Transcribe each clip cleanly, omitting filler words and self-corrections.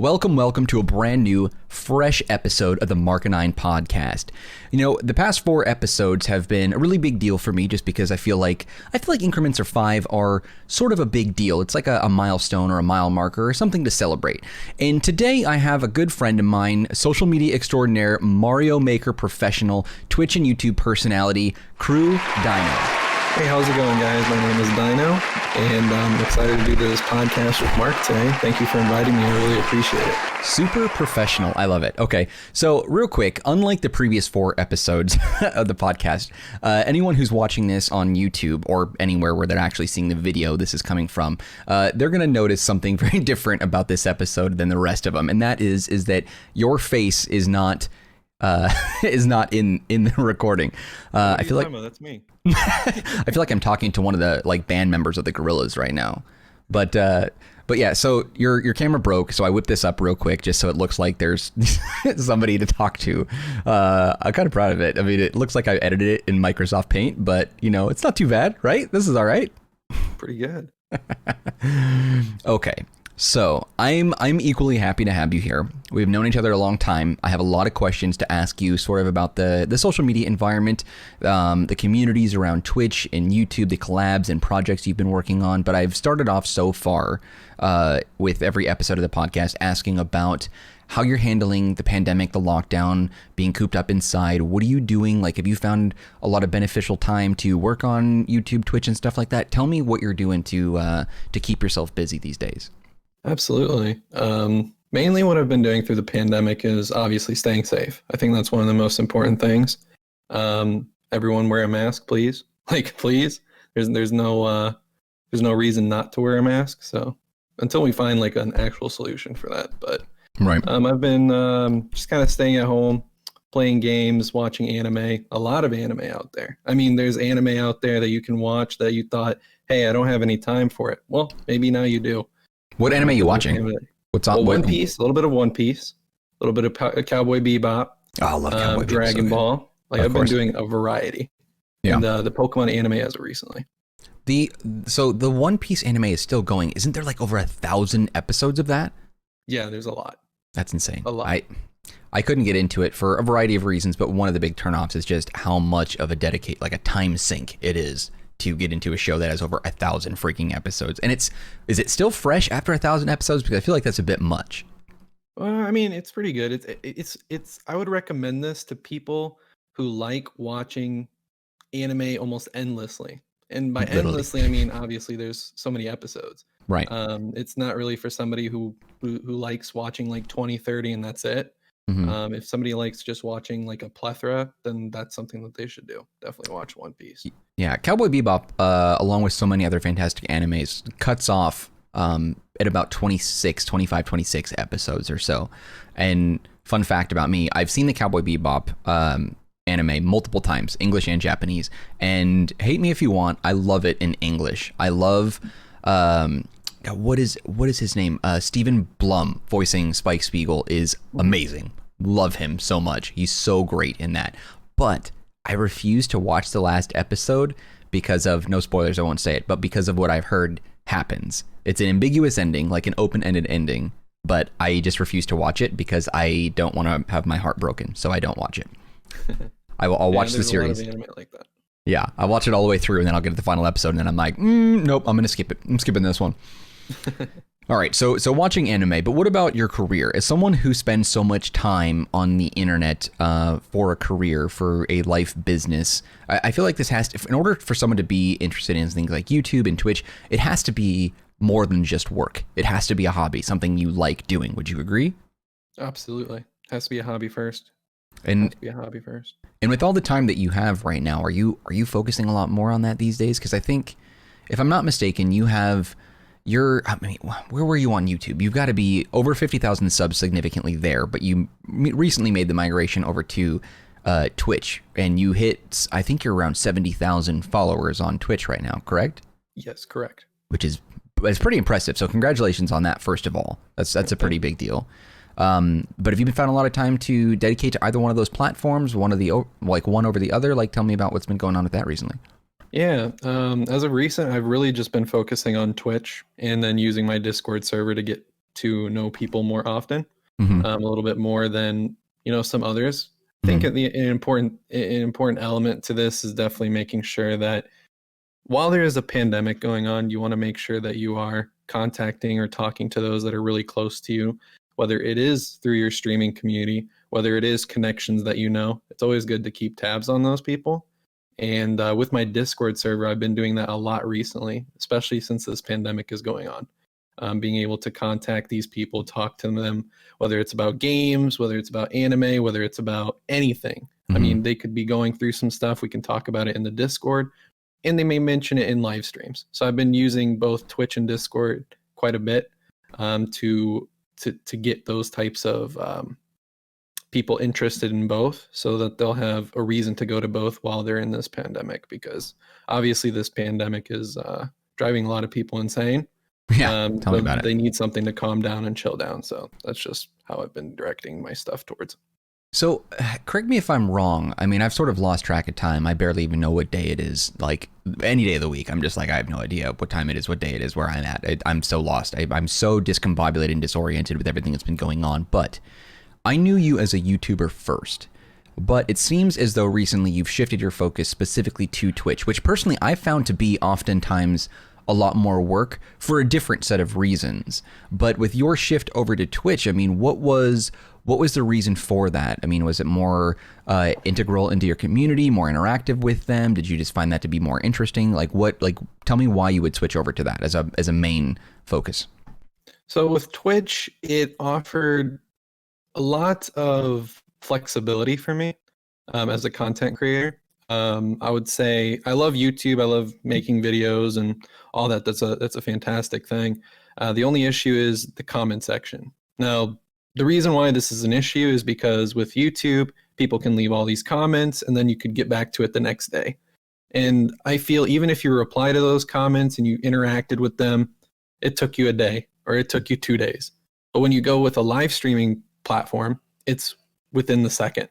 Welcome to a brand new, fresh episode of the Marcanine podcast. You know, the past 4 episodes have been a really big deal for me just because I feel like increments of 5 are sort of a big deal. It's like a milestone or a mile marker or something to celebrate. And today I have a good friend of mine, social media extraordinaire, Mario Maker professional, Twitch and YouTube personality, CrewDino. Hey, how's it going, guys? My name is Dino, and I'm excited to do this podcast with Mark today. Thank you for inviting me. I really appreciate it. Super professional. I love it. Okay, so real quick, unlike the previous 4 episodes of the podcast, anyone who's watching this on YouTube or anywhere where they're actually seeing the video this is coming from, they're going to notice something very different about this episode than the rest of them, and that is that your face is not in the recording. I feel like that's me. I feel like I'm talking to one of the band members of the Gorillaz right now, but yeah. So your camera broke, so I whipped this up real quick just so it looks like there's somebody to talk to. I'm kind of proud of it. I mean, it looks like I edited it in Microsoft Paint, but you know, it's not too bad, right? This is all right. Pretty good. Okay. So I'm equally happy to have you here. We've known each other a long time. I have a lot of questions to ask you sort of about the social media environment, the communities around Twitch and YouTube, the collabs and projects you've been working on. But I've started off so far with every episode of the podcast asking about how you're handling the pandemic, the lockdown, being cooped up inside. What are you doing? Like, have you found a lot of beneficial time to work on YouTube, Twitch and stuff like that? Tell me what you're doing to keep yourself busy these days. Absolutely. Mainly what I've been doing through the pandemic is obviously staying safe. I think that's one of the most important things. Everyone wear a mask, please. Please. There's no reason not to wear a mask. So until we find an actual solution for that. But right. I've been just kind of staying at home, playing games, watching anime. A lot of anime out there. I mean, there's anime out there that you can watch that you thought, hey, I don't have any time for it. Well, maybe now you do. What anime are you watching? What's on? One Piece, a little bit of One Piece, a little bit of Cowboy Bebop. Oh, I love Cowboy Bebop. Dragon Ball. I've been doing a variety. Yeah. And the Pokemon anime as of recently. So the One Piece anime is still going. Isn't there over 1,000 episodes of that? Yeah, there's a lot. That's insane. A lot. I couldn't get into it for a variety of reasons, but one of the big turnoffs is just how much of a a time sink it is to get into a show that has over 1,000 freaking episodes. And is it still fresh after 1,000 episodes? Because I feel like that's a bit much. I mean, it's pretty good. It's I would recommend this to people who like watching anime almost endlessly. And by Literally. endlessly, I mean, obviously there's so many episodes. Right. It's not really for somebody who likes watching 20, 30 and that's it. Mm-hmm. If somebody likes just watching a plethora, then that's something that they should do. Definitely watch One Piece. Yeah, Cowboy Bebop, along with so many other fantastic animes, cuts off at about 25, 26 episodes or so. And fun fact about me, I've seen the Cowboy Bebop anime multiple times, English and Japanese. And hate me if you want, I love it in English. I love... what is his name? Stephen Blum voicing Spike Spiegel is amazing. Love him so much. He's so great in that. But I refuse to watch the last episode because of, no spoilers, I won't say it, but because of what I've heard happens. It's an ambiguous ending, like an open-ended ending, but I just refuse to watch it because I don't want to have my heart broken, so I don't watch it. I'll watch the series. A lot of anime like that. Yeah, I'll watch it all the way through, and then I'll get to the final episode, and then I'm like, nope, I'm going to skip it. I'm skipping this one. All right, so watching anime, but what about your career? As someone who spends so much time on the internet for a career, for a life business, I feel like this has to, in order for someone to be interested in things like YouTube and Twitch, it has to be more than just work. It has to be a hobby, something you like doing. Would you agree? Absolutely. It has to be a hobby first. And with all the time that you have right now, are you focusing a lot more on that these days? Because I think, if I'm not mistaken, where were you on YouTube? You've got to be over 50,000 subs significantly there, but you recently made the migration over to Twitch, and you hit, I think you're around 70,000 followers on Twitch right now, correct? Yes, correct. It's pretty impressive. So congratulations on that, first of all. That's a pretty big deal. But have you found a lot of time to dedicate to either one of those platforms, one over the other? Tell me about what's been going on with that recently. Yeah, as of recent, I've really just been focusing on Twitch and then using my Discord server to get to know people more often, Mm-hmm. a little bit more than some others. I think an important element to this is definitely making sure that while there is a pandemic going on, you want to make sure that you are contacting or talking to those that are really close to you, whether it is through your streaming community, whether it is connections that It's always good to keep tabs on those people. And with my Discord server, I've been doing that a lot recently, especially since this pandemic is going on. Being able to contact these people, talk to them, whether it's about games, whether it's about anime, whether it's about anything. I mean, they could be going through some stuff. We can talk about it in the Discord, and they may mention it in live streams. So I've been using both Twitch and Discord quite a bit to get those types of people interested in both, so that they'll have a reason to go to both while they're in this pandemic, because obviously this pandemic is driving a lot of people insane. Yeah, tell me about it. They need something to calm down and chill down. So that's just how I've been directing my stuff towards. So, correct me if I'm wrong. I mean, I've sort of lost track of time. I barely even know what day it is. Like, any day of the week, I'm just like, I have no idea what time it is, what day it is, where I'm at. I'm so lost. I'm so discombobulated and disoriented with everything that's been going on. But I knew you as a YouTuber first. But it seems as though recently you've shifted your focus specifically to Twitch, which personally I found to be oftentimes a lot more work for a different set of reasons. But with your shift over to Twitch, I mean, what was the reason for that? I mean, was it more integral into your community, more interactive with them? Did you just find that to be more interesting? Tell me why you would switch over to that as a main focus. So with Twitch, it offered a lot of flexibility for me as a content creator. I would say I love YouTube. I love making videos and all that. That's a fantastic thing. The only issue is the comment section. Now, the reason why this is an issue is because with YouTube, people can leave all these comments and then you could get back to it the next day. And I feel even if you reply to those comments and you interacted with them, it took you a day or it took you 2 days. But when you go with a live streaming platform, it's within the second.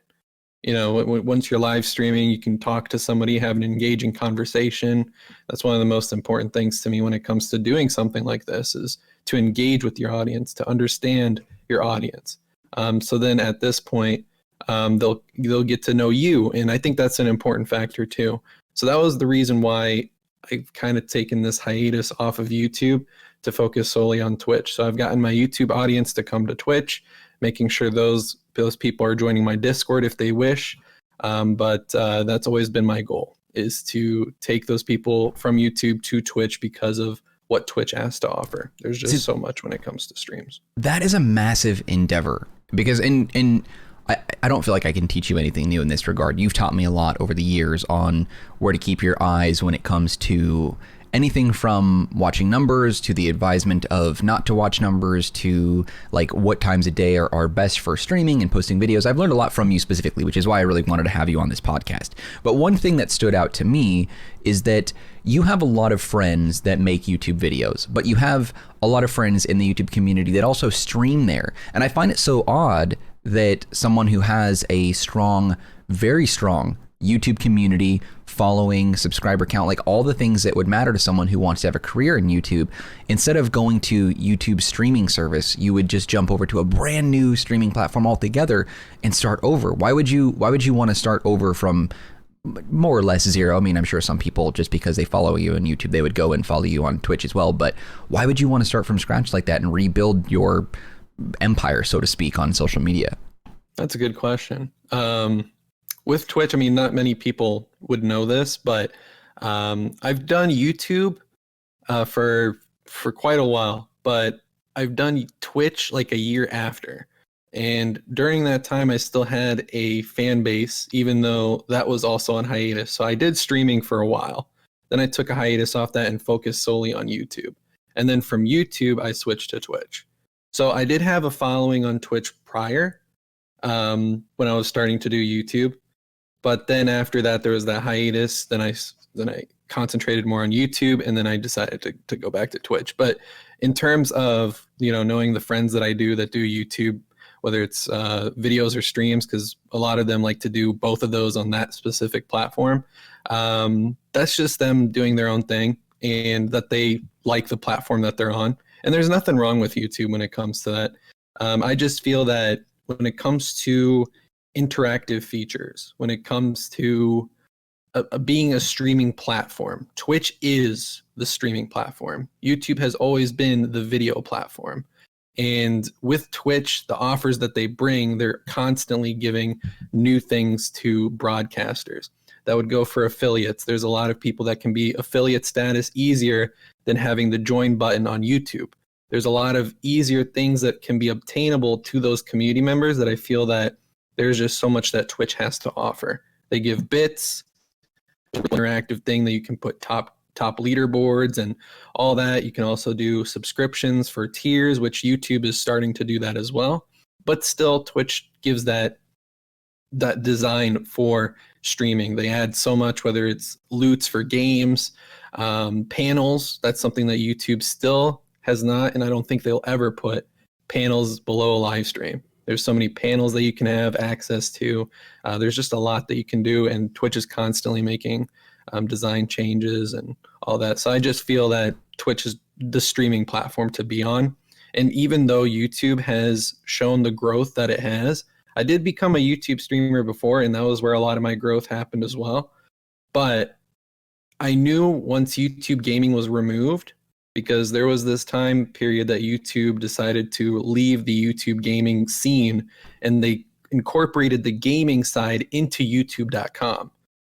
Once you're live streaming, you can talk to somebody, have an engaging conversation. That's one of the most important things to me when it comes to doing something like this, is to engage with your audience, to understand your audience. So then at this point, they'll get to know you. And I think that's an important factor too. So that was the reason why I've kind of taken this hiatus off of YouTube to focus solely on Twitch. So I've gotten my YouTube audience to come to Twitch, making sure those people are joining my Discord if they wish. But that's always been my goal, is to take those people from YouTube to Twitch because of what Twitch has to offer. There's just so much when it comes to streams. That is a massive endeavor, because I don't feel like I can teach you anything new in this regard. You've taught me a lot over the years on where to keep your eyes when it comes to anything from watching numbers to the advisement of not to watch numbers to like what times a day are best for streaming and posting videos. I've learned a lot from you specifically, which is why I really wanted to have you on this podcast. But one thing that stood out to me is that you have a lot of friends that make YouTube videos, but you have a lot of friends in the YouTube community that also stream there. And I find it so odd that someone who has a strong, very strong YouTube community, following, subscriber count, like all the things that would matter to someone who wants to have a career in YouTube, instead of going to YouTube's streaming service, you would just jump over to a brand new streaming platform altogether and start over. Why would you want to start over from more or less zero? I mean, I'm sure some people, just because they follow you on YouTube, they would go and follow you on Twitch as well. But why would you want to start from scratch like that and rebuild your empire, so to speak, on social media? That's a good question. With Twitch, I mean, not many people would know this, but I've done YouTube for quite a while, but I've done Twitch like a year after. And during that time, I still had a fan base, even though that was also on hiatus. So I did streaming for a while. Then I took a hiatus off that and focused solely on YouTube. And then from YouTube, I switched to Twitch. So I did have a following on Twitch prior when I was starting to do YouTube. But then after that, there was that hiatus. Then I concentrated more on YouTube, and then I decided to go back to Twitch. But in terms of, knowing the friends that I do that do YouTube, whether it's videos or streams, because a lot of them like to do both of those on that specific platform, that's just them doing their own thing, and that they like the platform that they're on. And there's nothing wrong with YouTube when it comes to that. I just feel that when it comes to interactive features, when it comes to being a streaming platform, Twitch is the streaming platform. YouTube has always been the video platform. And with Twitch, the offers that they bring, they're constantly giving new things to broadcasters. That would go for affiliates. There's a lot of people that can be affiliate status easier than having the join button on YouTube. There's a lot of easier things that can be obtainable to those community members that I feel that there's just so much that Twitch has to offer. They give bits, interactive thing that you can put top leaderboards and all that. You can also do subscriptions for tiers, which YouTube is starting to do that as well. But still, Twitch gives that design for streaming. They add so much, whether it's loots for games, panels. That's something that YouTube still has not, and I don't think they'll ever put panels below a live stream. There's so many panels that you can have access to. There's just a lot that you can do, and Twitch is constantly making design changes and all that. So I just feel that Twitch is the streaming platform to be on. And even though YouTube has shown the growth that it has, I did become a YouTube streamer before, and that was where a lot of my growth happened as well. But I knew once YouTube gaming was removed, because there was this time period that YouTube decided to leave the YouTube gaming scene, and they incorporated the gaming side into youtube.com.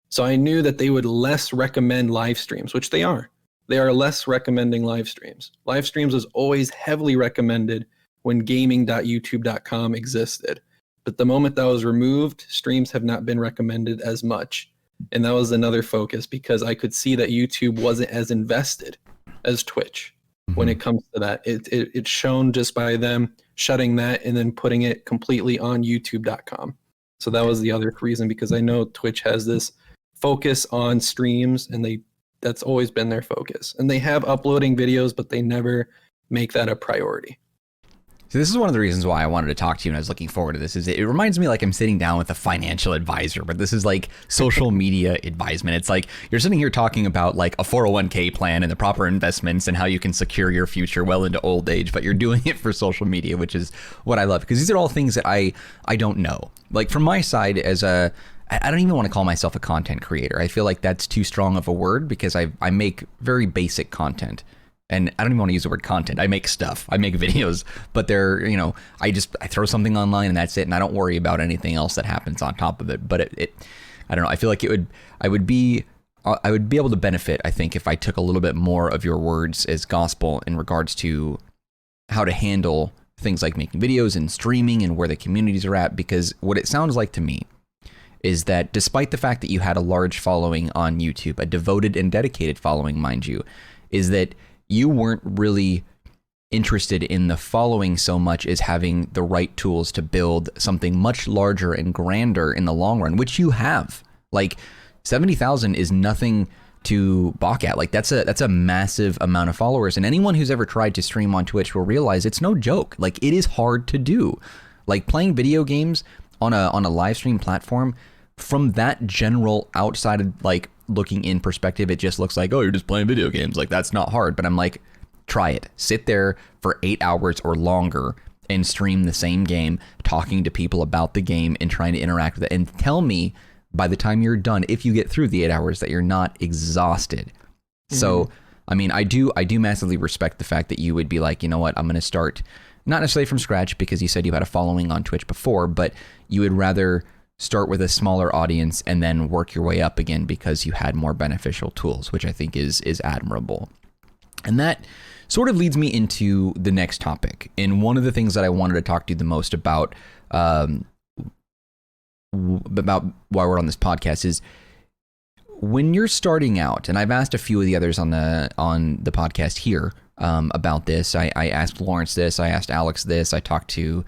So I knew that they would less recommend live streams, which they are. They are less recommending live streams. Live streams was always heavily recommended when gaming.youtube.com existed. But the moment that was removed, streams have not been recommended as much. And that was another focus, because I could see that YouTube wasn't as invested as Twitch when it comes to that. It's shown just by them shutting that and then putting it completely on youtube.com. So that was the other reason, because I know Twitch has this focus on streams, and that's always been their focus. And they have uploading videos, but they never make that a priority. So this is one of the reasons why I wanted to talk to you, and I was looking forward to this. Is it reminds me like I'm sitting down with a financial advisor, but this is like social media advisement. It's like you're sitting here talking about like a 401k plan and the proper investments and how you can secure your future well into old age, but you're doing it for social media, which is what I love, because these are all things that I don't know. Like from my side, I don't even want to call myself a content creator. I feel like that's too strong of a word, because I make very basic content. And I don't even want to use the word content. I make stuff. I make videos, but they're, I throw something online and that's it. And I don't worry about anything else that happens on top of it. But I don't know. I feel like I would be able to benefit, I think, if I took a little bit more of your words as gospel in regards to how to handle things like making videos and streaming and where the communities are at. Because what it sounds like to me is that despite the fact that you had a large following on YouTube, a devoted and dedicated following, mind you, is that you weren't really interested in the following so much as having the right tools to build something much larger and grander in the long run, which you have. Like 70,000 is nothing to balk at. Like that's a massive amount of followers, and anyone who's ever tried to stream on Twitch will realize it's no joke. Like it is hard to do. Like playing video games on a live stream platform, from that general outside of like looking in perspective, it just looks like, oh, you're just playing video games. Like that's not hard. But I'm like, try it. Sit there for 8 hours or longer and stream the same game, talking to people about the game and trying to interact with it. And tell me by the time you're done, if you get through the 8 hours, that you're not exhausted. So, I mean, I do massively respect the fact that you would be like, you know what, I'm going to start not necessarily from scratch, because you said you had a following on Twitch before, but you would rather start with a smaller audience and then work your way up again because you had more beneficial tools, which I think is admirable. And that sort of leads me into the next topic. And one of the things that I wanted to talk to you the most about while we're on this podcast is when you're starting out, and I've asked a few of the others on the podcast here about this. I asked Lawrence this, I asked Alex this, I talked to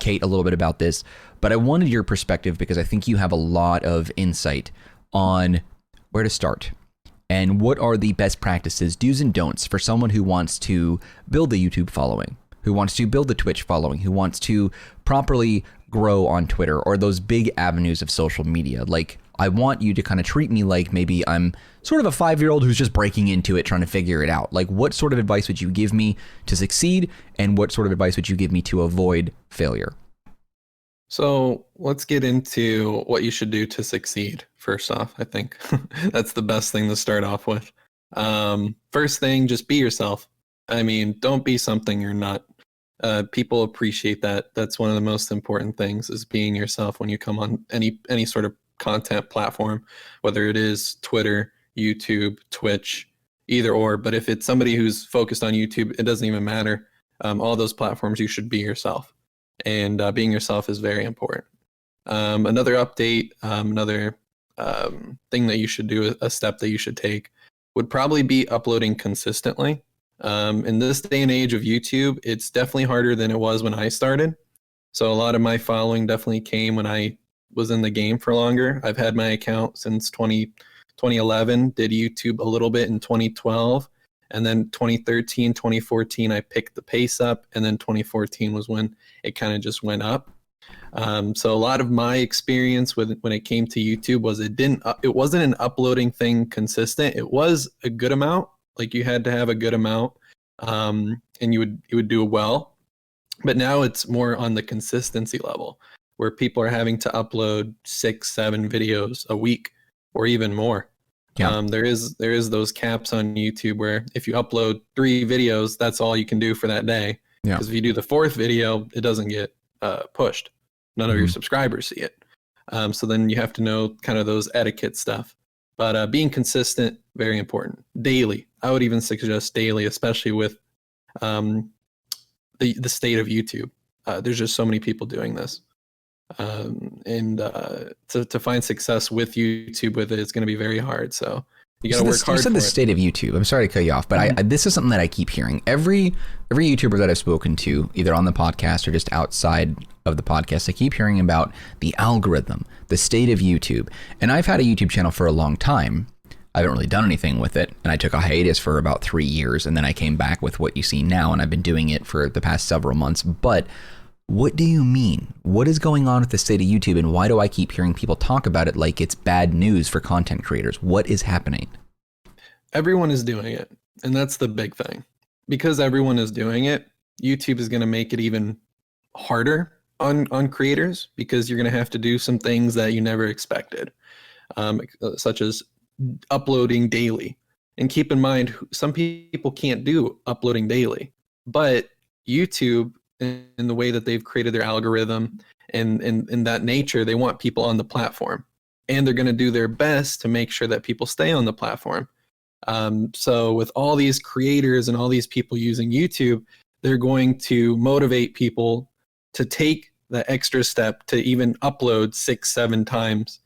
Kate a little bit about this, but I wanted your perspective because I think you have a lot of insight on where to start and what are the best practices, do's and don'ts for someone who wants to build the YouTube following, who wants to build the Twitch following, who wants to properly grow on Twitter or those big avenues of social media. Like I want you to kind of treat me like maybe I'm sort of a 5-year-old who's just breaking into it, trying to figure it out. Like, what sort of advice would you give me to succeed, and what sort of advice would you give me to avoid failure? So let's get into what you should do to succeed. First off, I think that's the best thing to start off with. First thing, just be yourself. I mean, don't be something you're not. People appreciate that. That's one of the most important things, is being yourself when you come on any sort of content platform, whether it is Twitter, YouTube, Twitch, either or. But if it's somebody who's focused on YouTube, it doesn't even matter. All those platforms, you should be yourself. And being yourself is very important. Another update, another thing that you should do, a step that you should take, would probably be uploading consistently. In this day and age of YouTube, it's definitely harder than it was when I started. So a lot of my following definitely came when I was in the game for longer. I've had my account since 2011, did YouTube a little bit in 2012. And then 2013, 2014, I picked the pace up. And then 2014 was when it kind of just went up. So a lot of my experience when it came to YouTube was it wasn't an uploading thing consistent. It was a good amount. Like, you had to have a good amount, and you would do well. But now it's more on the consistency level, where people are having to upload 6-7 videos a week or even more. Yeah. There is those caps on YouTube where if you upload 3 videos, that's all you can do for that day. Yeah. Because if you do the 4th video, it doesn't get pushed. None of your subscribers see it. So then you have to know kind of those etiquette stuff. But being consistent, very important. Daily. I would even suggest daily, especially with the state of YouTube. There's just so many people doing this. And to find success with YouTube with it, it's going to be very hard. So you got to work hard. You said the state of YouTube. I'm sorry to cut you off, but this is something that I keep hearing. Every YouTuber that I've spoken to, either on the podcast or just outside of the podcast, I keep hearing about the algorithm, the state of YouTube. And I've had a YouTube channel for a long time. I haven't really done anything with it, and I took a hiatus for about 3 years, and then I came back with what you see now, and I've been doing it for the past several months. But what do you mean? What is going on with the state of YouTube, and why do I keep hearing people talk about it like it's bad news for content creators? What is happening? Everyone is doing it, and that's the big thing. Because everyone is doing it, YouTube is going to make it even harder on creators, because you're going to have to do some things that you never expected, such as uploading daily. And keep in mind, some people can't do uploading daily, but YouTube, in the way that they've created their algorithm and in that nature, they want people on the platform, and they're going to do their best to make sure that people stay on the platform. So with all these creators and all these people using YouTube, they're going to motivate people to take the extra step to even upload 6-7 times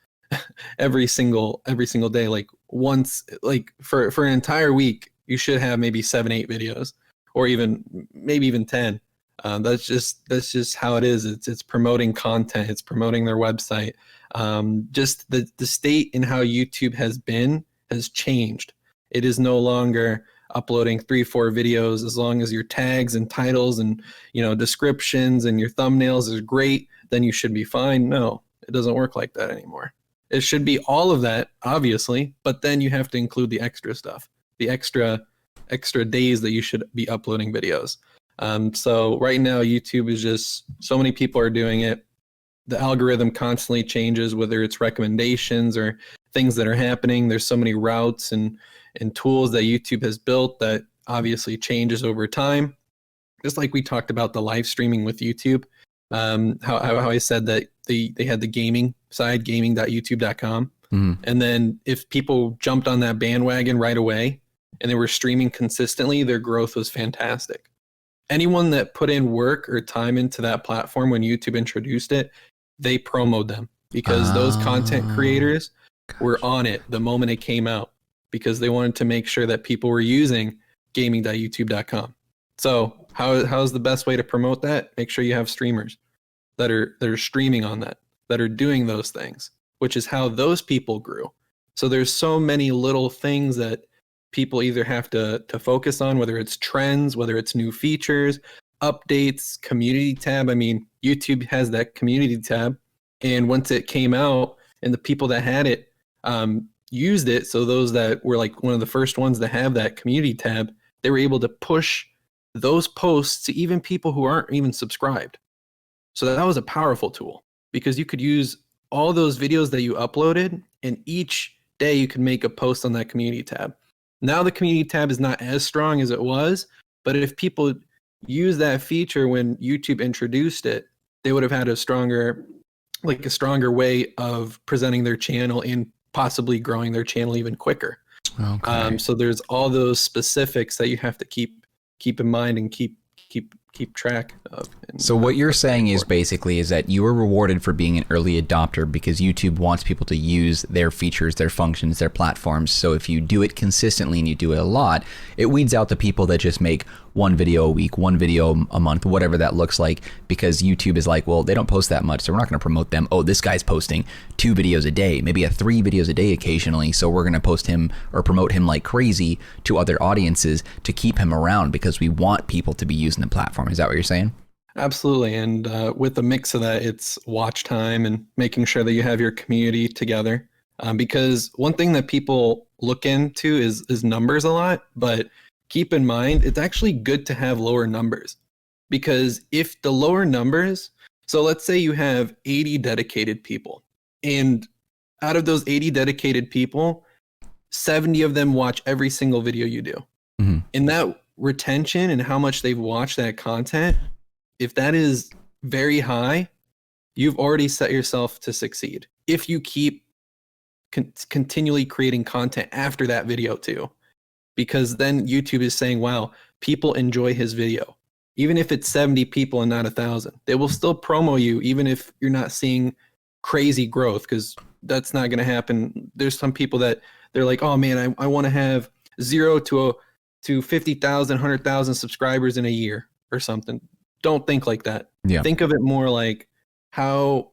every single day. Like, once, like for an entire week, you should have maybe 7-8 videos, or maybe even 10. That's just how it is. It's promoting content. It's promoting their website. Just the state in how YouTube has changed. It is no longer uploading 3-4 videos. As long as your tags and titles and descriptions and your thumbnails is great, then you should be fine. No, it doesn't work like that anymore. It should be all of that, obviously, but then you have to include the extra stuff, the extra days that you should be uploading videos. So right now, YouTube is just, so many people are doing it. The algorithm constantly changes, whether it's recommendations or things that are happening. There's so many routes and tools that YouTube has built that obviously changes over time. Just like we talked about the live streaming with YouTube, how I said that they had the gaming side, gaming.youtube.com. And then if people jumped on that bandwagon right away and they were streaming consistently, their growth was fantastic. Anyone that put in work or time into that platform when YouTube introduced it, they promoted them, because those content creators were on it the moment it came out, because they wanted to make sure that people were using gaming.youtube.com. So how's the best way to promote that? Make sure you have streamers that are streaming on that are doing those things, which is how those people grew. So there's so many little things that people either have to focus on, whether it's trends, whether it's new features, updates, community tab. I mean, YouTube has that community tab, and once it came out, and the people that had it used it. So those that were like one of the first ones to have that community tab, they were able to push those posts to even people who aren't even subscribed. So that was a powerful tool because you could use all those videos that you uploaded, and each day you could make a post on that community tab. Now the community tab is not as strong as it was, but if people use that feature when YouTube introduced it, they would have had a stronger way of presenting their channel and possibly growing their channel even quicker. Okay. So there's all those specifics that you have to keep in mind and keep track of. So what you're saying is basically is that you were rewarded for being an early adopter because YouTube wants people to use their features, their functions, their platforms. So if you do it consistently and you do it a lot, it weeds out the people that just make one video a week, one video a month, whatever that looks like, because YouTube is like, well, they don't post that much, so we're not going to promote them. Oh, this guy's posting 2 videos a day, maybe 3 videos a day occasionally, so we're going to post him or promote him like crazy to other audiences to keep him around because we want people to be using the platform. Is that what you're saying? Absolutely. And with a mix of that, it's watch time and making sure that you have your community together. Because one thing that people look into is numbers a lot, but keep in mind, it's actually good to have lower numbers. Because if the lower numbers, so let's say you have 80 dedicated people, and out of those 80 dedicated people, 70 of them watch every single video you do. Mm-hmm. And that retention and how much they've watched that content, if that is very high, you've already set yourself to succeed. If you keep continually creating content after that video too, because then YouTube is saying, wow, people enjoy his video. Even if it's 70 people and not 1,000, they will still promo you even if you're not seeing crazy growth, because that's not going to happen. There's some people that they're like, oh man, I want to have 0 to 50,000, 100,000 subscribers in a year or something. Don't think like that. Yeah. Think of it more like how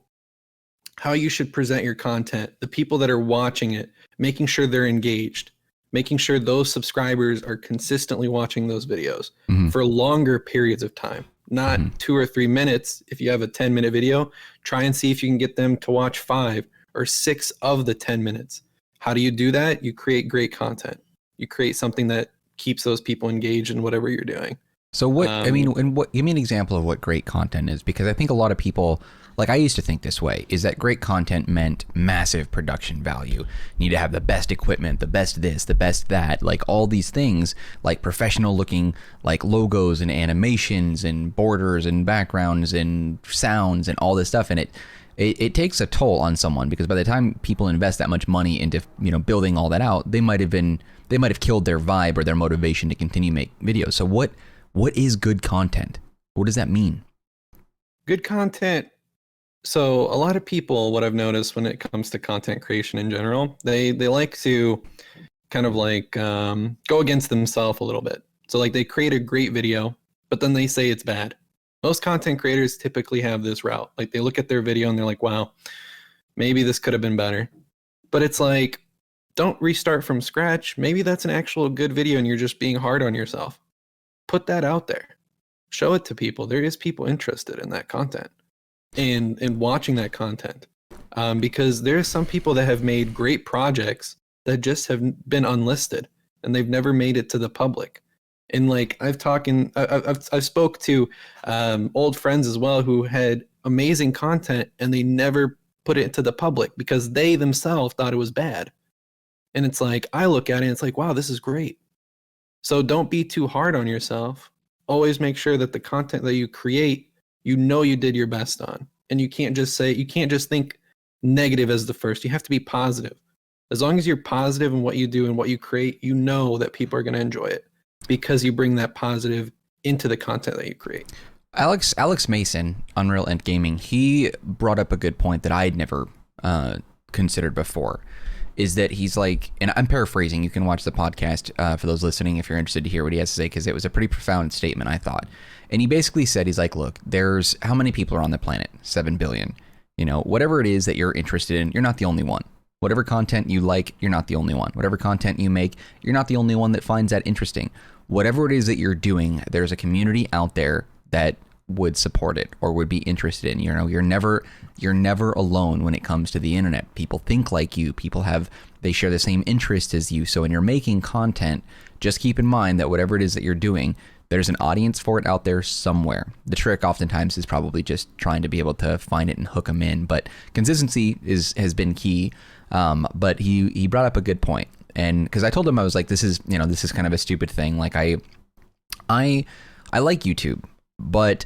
you should present your content, the people that are watching it, making sure they're engaged, making sure those subscribers are consistently watching those videos for longer periods of time, not 2 or 3 minutes. If you have a 10-minute video, try and see if you can get them to watch 5 or 6 of the 10 minutes. How do you do that? You create great content. You create something that keeps those people engaged in whatever you're doing. So what, I mean, and what, give me an example of what great content is, because I think a lot of people, like I used to think this way, is that great content meant massive production value. You need to have the best equipment, the best this, the best that, like all these things, like professional looking, like logos and animations and borders and backgrounds and sounds and all this stuff. And it takes a toll on someone, because by the time people invest that much money into, you know, building all that out, they might have killed their vibe or their motivation to continue make videos. So what is good content? What does that mean? Good content. So a lot of people, what I've noticed when it comes to content creation in general, they like to kind of like go against themselves a little bit. So like they create a great video, but then they say it's bad. Most content creators typically have this route. Like they look at their video and they're like, wow, maybe this could have been better. But it's like, don't restart from scratch. Maybe that's an actual good video and you're just being hard on yourself. Put that out there. Show it to people. There is people interested in that content and watching that content. Because there's some people that have made great projects that just have been unlisted and they've never made it to the public. And like I've spoke to old friends as well who had amazing content and they never put it to the public because they themselves thought it was bad. And it's like, I look at it and it's like, wow, this is great. So don't be too hard on yourself. Always make sure that the content that you create, you know you did your best on. And you can't just think negative as the first. You have to be positive. As long as you're positive in what you do and what you create, you know that people are going to enjoy it because you bring that positive into the content that you create. Alex Mason, Unreal Ent Gaming, he brought up a good point that I had never considered before. Is that he's like, and I'm paraphrasing, you can watch the podcast for those listening if you're interested to hear what he has to say, because it was a pretty profound statement, I thought. And he basically said, he's like, look, there's how many people are on the planet? 7 billion. You know, whatever it is that you're interested in, you're not the only one. Whatever content you like, you're not the only one. Whatever content you make, you're not the only one that finds that interesting. Whatever it is that you're doing, there's a community out there that would support it or would be interested in. You know, you're never alone when it comes to the internet. People think like you. They share the same interests as you. So when you're making content, just keep in mind that whatever it is that you're doing, there's an audience for it out there somewhere. The trick oftentimes is probably just trying to be able to find it and hook them in. But consistency has been key. But he brought up a good point. And because I told him, I was like, this is kind of a stupid thing. Like I like YouTube, but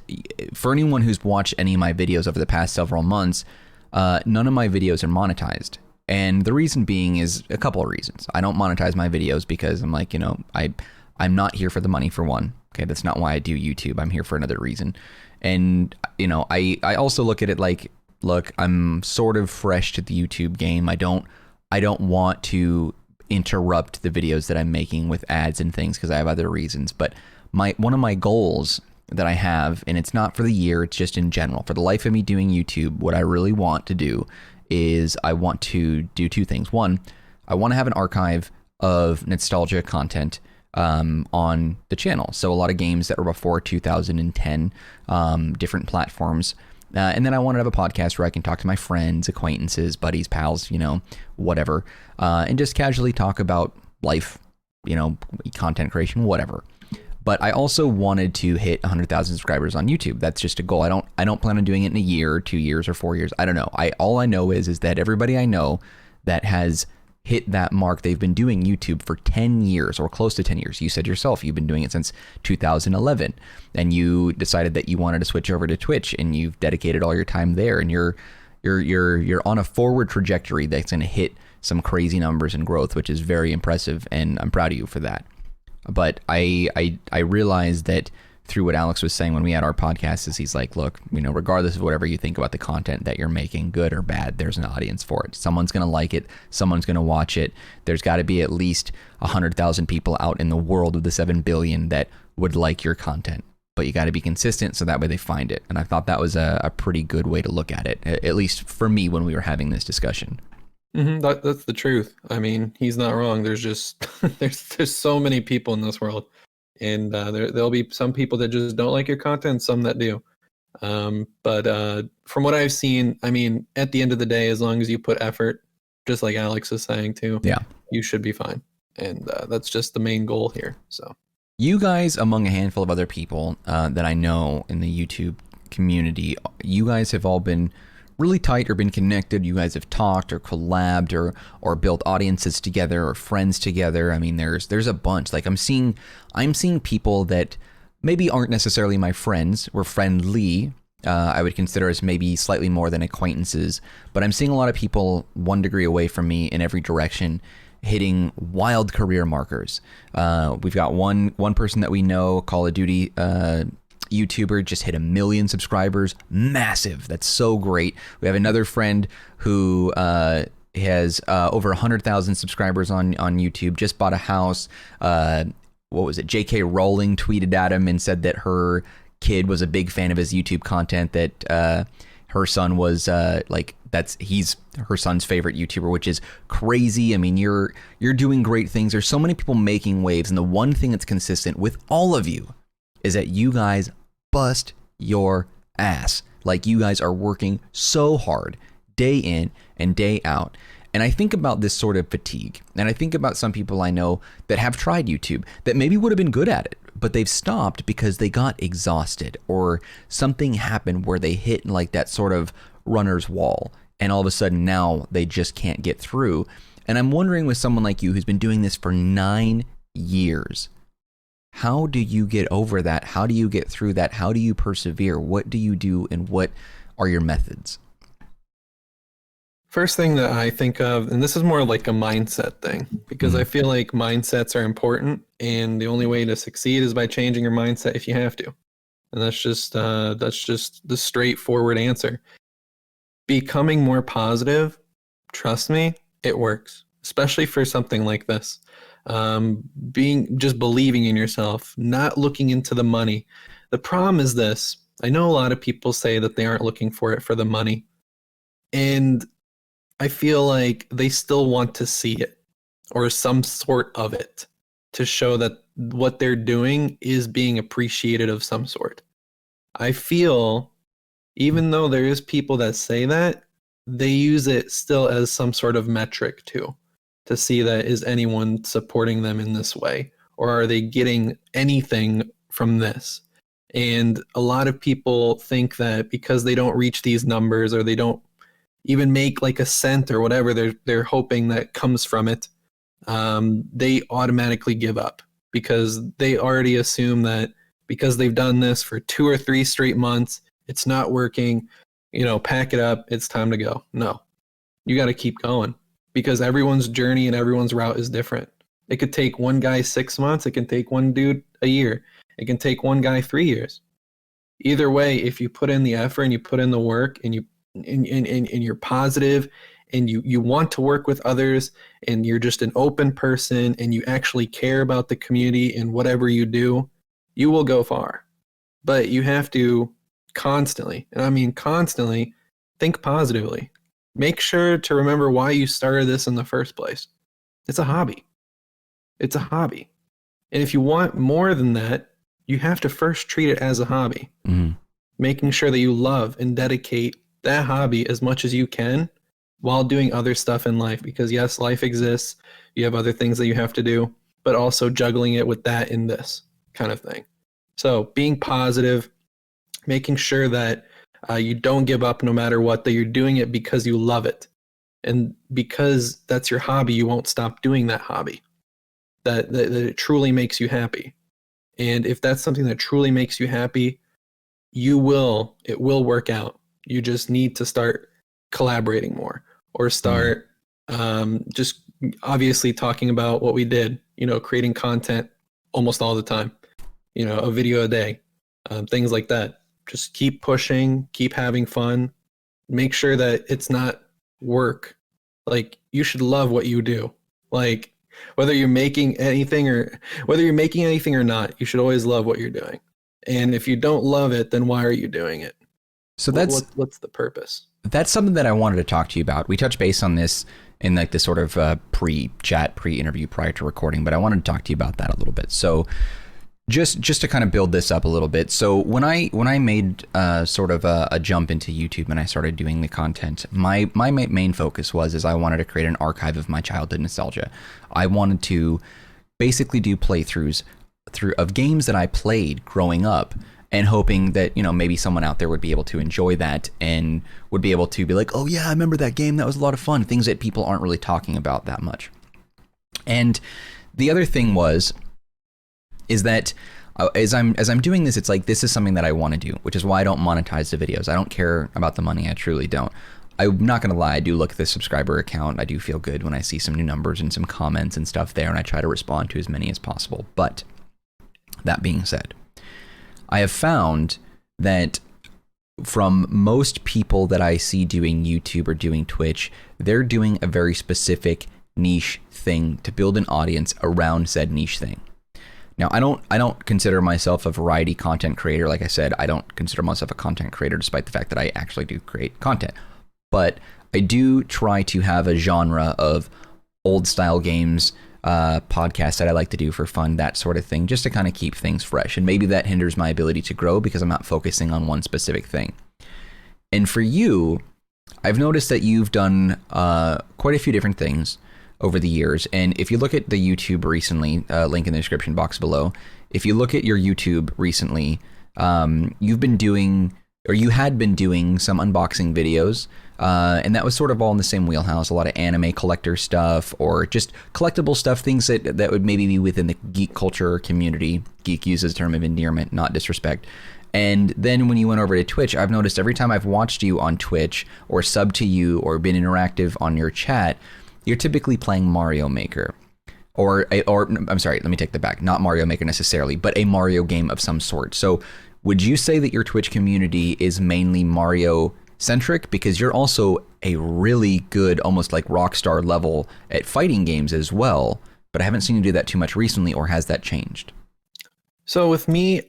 for anyone who's watched any of my videos over the past several months, none of my videos are monetized. And the reason being is a couple of reasons. I don't monetize my videos because I'm like, I'm not here for the money, for one. Okay, that's not why I do YouTube. I'm here for another reason. And, I also look at it like, look, I'm sort of fresh to the YouTube game. I don't want to interrupt the videos that I'm making with ads and things because I have other reasons. But one of my goals that I have, and it's not for the year, it's just in general, for the life of me doing YouTube, what I really want to do is I want to do two things. One, I want to have an archive of nostalgia content on the channel. So a lot of games that were before 2010, different platforms. And then I want to have a podcast where I can talk to my friends, acquaintances, buddies, pals, whatever, and just casually talk about life, content creation, whatever. But I also wanted to hit 100,000 subscribers on YouTube. That's just a goal. I don't plan on doing it in a year or 2 years or 4 years. I don't know. All I know is that everybody I know that has hit that mark, they've been doing YouTube for 10 years or close to 10 years. You said yourself, you've been doing it since 2011, and you decided that you wanted to switch over to Twitch, and you've dedicated all your time there, and you're on a forward trajectory that's going to hit some crazy numbers and growth, which is very impressive, and I'm proud of you for that. But I realized that through what Alex was saying when we had our podcast is he's like, look, regardless of whatever you think about the content that you're making, good or bad, there's an audience for it. Someone's going to like it. Someone's going to watch it. There's got to be at least 100,000 people out in the world of the 7 billion that would like your content. But you got to be consistent so that way they find it. And I thought that was a pretty good way to look at it, at least for me when we were having this discussion. Mm-hmm, that's the truth. I mean, he's not wrong. There's just there's so many people in this world, and there'll be some people that just don't like your content, some that do. But from what I've seen, I mean, at the end of the day, as long as you put effort, just like Alex is saying too, yeah, you should be fine. And that's just the main goal here. So you guys, among a handful of other people that I know in the YouTube community, you guys have all been really tight or been connected. You guys have talked or collabed or built audiences together or friends together. I mean, there's a bunch. Like I'm seeing people that maybe aren't necessarily my friends. We're friendly. I would consider us maybe slightly more than acquaintances, but I'm seeing a lot of people 1 degree away from me in every direction, hitting wild career markers. We've got one person that we know, Call of Duty YouTuber, just hit 1 million subscribers. Massive. That's so great. We have another friend who has over 100,000 subscribers on YouTube, just bought a house. What was it? J.K. Rowling tweeted at him and said that her kid was a big fan of his YouTube content, that her son was he's her son's favorite YouTuber, which is crazy. I mean, you're doing great things. There's so many people making waves, and the one thing that's consistent with all of you is that you guys bust your ass. Like, you guys are working so hard day in and day out. And I think about this sort of fatigue, and I think about some people I know that have tried YouTube that maybe would have been good at it, but they've stopped because they got exhausted or something happened where they hit like that sort of runner's wall, and all of a sudden now they just can't get through. And I'm wondering, with someone like you who's been doing this for 9 years, how do you get over that? How do you get through that? How do you persevere? What do you do, and what are your methods? First thing that I think of, and this is more like a mindset thing, because I feel like mindsets are important, and the only way to succeed is by changing your mindset if you have to. And that's just the straightforward answer. Becoming more positive, trust me, it works, especially for something like this. Just believing in yourself, not looking into the money. The problem is this: I know a lot of people say that they aren't looking for it for the money, and I feel like they still want to see it or some sort of it to show that what they're doing is being appreciated of some sort. I feel even though there is people that say that, they use it still as some sort of metric too, to see that is anyone supporting them in this way, or are they getting anything from this? And a lot of people think that because they don't reach these numbers, or they don't even make like a cent or whatever they're hoping that comes from it, they automatically give up because they already assume that because they've done this for 2 or 3 straight months, it's not working, pack it up, it's time to go. No, you got to keep going because everyone's journey and everyone's route is different. It could take one guy 6 months, it can take one dude a year, it can take one guy 3 years. Either way, if you put in the effort and you put in the work and you're positive and you want to work with others and you're just an open person and you actually care about the community and whatever you do, you will go far. But you have to constantly, and I mean constantly, think positively. Make sure to remember why you started this in the first place. It's a hobby. It's a hobby. And if you want more than that, you have to first treat it as a hobby. Mm-hmm. Making sure that you love and dedicate that hobby as much as you can while doing other stuff in life. Because yes, life exists. You have other things that you have to do, but also juggling it with that in this kind of thing. So being positive, making sure that you don't give up no matter what, that you're doing it because you love it. And because that's your hobby, you won't stop doing that hobby. That it truly makes you happy. And if that's something that truly makes you happy, it will work out. You just need to start collaborating more or start just obviously talking about what we did, creating content almost all the time, a video a day, things like that. Just keep pushing, keep having fun, make sure that it's not work. Like, you should love what you do. Like, whether you're making anything or not, you should always love what you're doing. And if you don't love it, then why are you doing it? So what's the purpose? That's something that I wanted to talk to you about. We touched base on this in like this sort of pre-chat, pre-interview prior to recording, but I wanted to talk to you about that a little bit. So just to kind of build this up a little bit. So when I made sort of a jump into YouTube and I started doing the content, my main focus was I wanted to create an archive of my childhood nostalgia. I wanted to basically do playthroughs of games that I played growing up, and hoping that, maybe someone out there would be able to enjoy that and would be able to be like, oh yeah, I remember that game. That was a lot of fun. Things that people aren't really talking about that much. And the other thing is that as I'm doing this, it's like, this is something that I want to do, which is why I don't monetize the videos. I don't care about the money. I truly don't. I'm not going to lie. I do look at the subscriber account. I do feel good when I see some new numbers and some comments and stuff there, and I try to respond to as many as possible. But that being said, I have found that from most people that I see doing YouTube or doing Twitch, they're doing a very specific niche thing to build an audience around said niche thing. Now, I don't consider myself a variety content creator. Like I said, I don't consider myself a content creator, despite the fact that I actually do create content. But I do try to have a genre of old style games, podcasts that I like to do for fun, that sort of thing, just to kind of keep things fresh. And maybe that hinders my ability to grow because I'm not focusing on one specific thing. And for you, I've noticed that you've done quite a few different things over the years. And if you look at the YouTube recently, link in the description box below, if you look at your YouTube recently, you had been doing some unboxing videos, and that was sort of all in the same wheelhouse, a lot of anime collector stuff or just collectible stuff, things that would maybe be within the geek culture community. Geek uses a term of endearment, not disrespect. And then when you went over to Twitch, I've noticed every time I've watched you on Twitch or subbed to you or been interactive on your chat, you're typically playing Mario Maker. Or I'm sorry, let me take that back. Not Mario Maker necessarily, but a Mario game of some sort. So would you say that your Twitch community is mainly Mario centric? Because you're also a really good, almost like Rockstar level at fighting games as well, but I haven't seen you do that too much recently, or has that changed? So with me,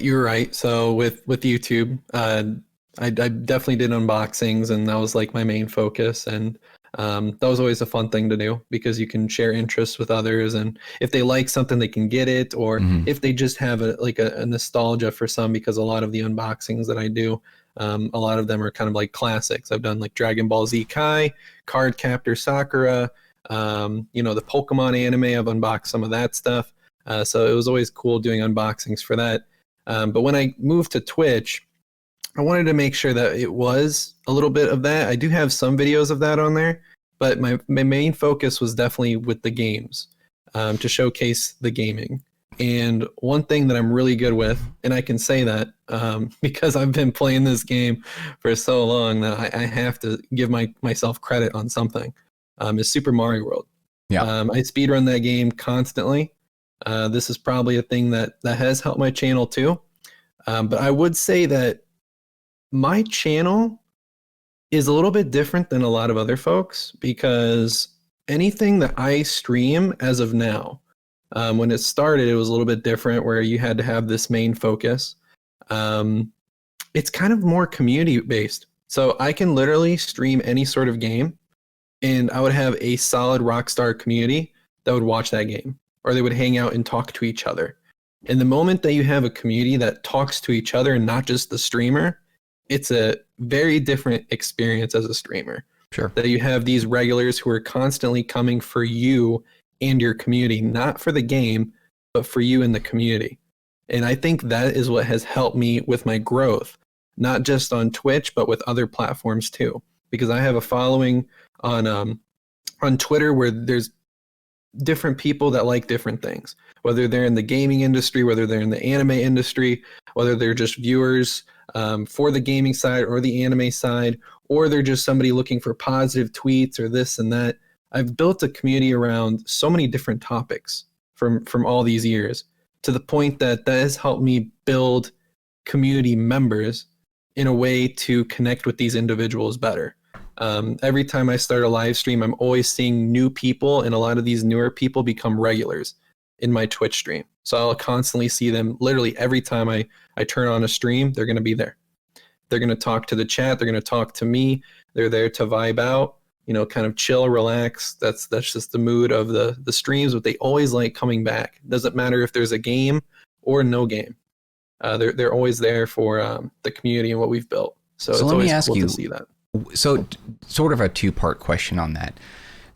you're right. So with YouTube, I definitely did unboxings, and that was like my main focus. And That was always a fun thing to do because you can share interests with others, and if they like something, they can get it, or if they just have a nostalgia for some, because a lot of the unboxings that I do, a lot of them are kind of like classics. I've done like Dragon Ball Z Kai, Card Captor Sakura, the Pokemon anime. I've unboxed some of that stuff. So it was always cool doing unboxings for that. But when I moved to Twitch, I wanted to make sure that it was a little bit of that. I do have some videos of that on there, but my main focus was definitely with the games, to showcase the gaming. And one thing that I'm really good with, and I can say that because I've been playing this game for so long that I have to give myself credit on something, is Super Mario World. Yeah. I speedrun that game constantly. This is probably a thing that has helped my channel too. But I would say that my channel is a little bit different than a lot of other folks, because anything that I stream as of now, when it started, it was a little bit different where you had to have this main focus. It's kind of more community based. So I can literally stream any sort of game, and I would have a solid Rockstar community that would watch that game, or they would hang out and talk to each other. And the moment that you have a community that talks to each other and not just the streamer, it's a very different experience as a streamer. Sure. That you have these regulars who are constantly coming for you and your community, not for the game, but for you and the community. And I think that is what has helped me with my growth, not just on Twitch, but with other platforms too. Because I have a following on Twitter where there's different people that like different things, whether they're in the gaming industry, whether they're in the anime industry, whether they're just viewers for the gaming side or the anime side, or they're just somebody looking for positive tweets or this and that. I've built a community around so many different topics from all these years, to the point that has helped me build community members in a way to connect with these individuals better. Every time I start a live stream, I'm always seeing new people, and a lot of these newer people become regulars in my Twitch stream. So I'll constantly see them literally every time I turn on a stream. They're going to be there. They're going to talk to the chat. They're going to talk to me. They're there to vibe out, kind of chill, relax. That's just the mood of the streams, but they always like coming back. Doesn't matter if there's a game or no game. They're always there for the community and what we've built. So it's always cool to see that. So sort of a two-part question on that.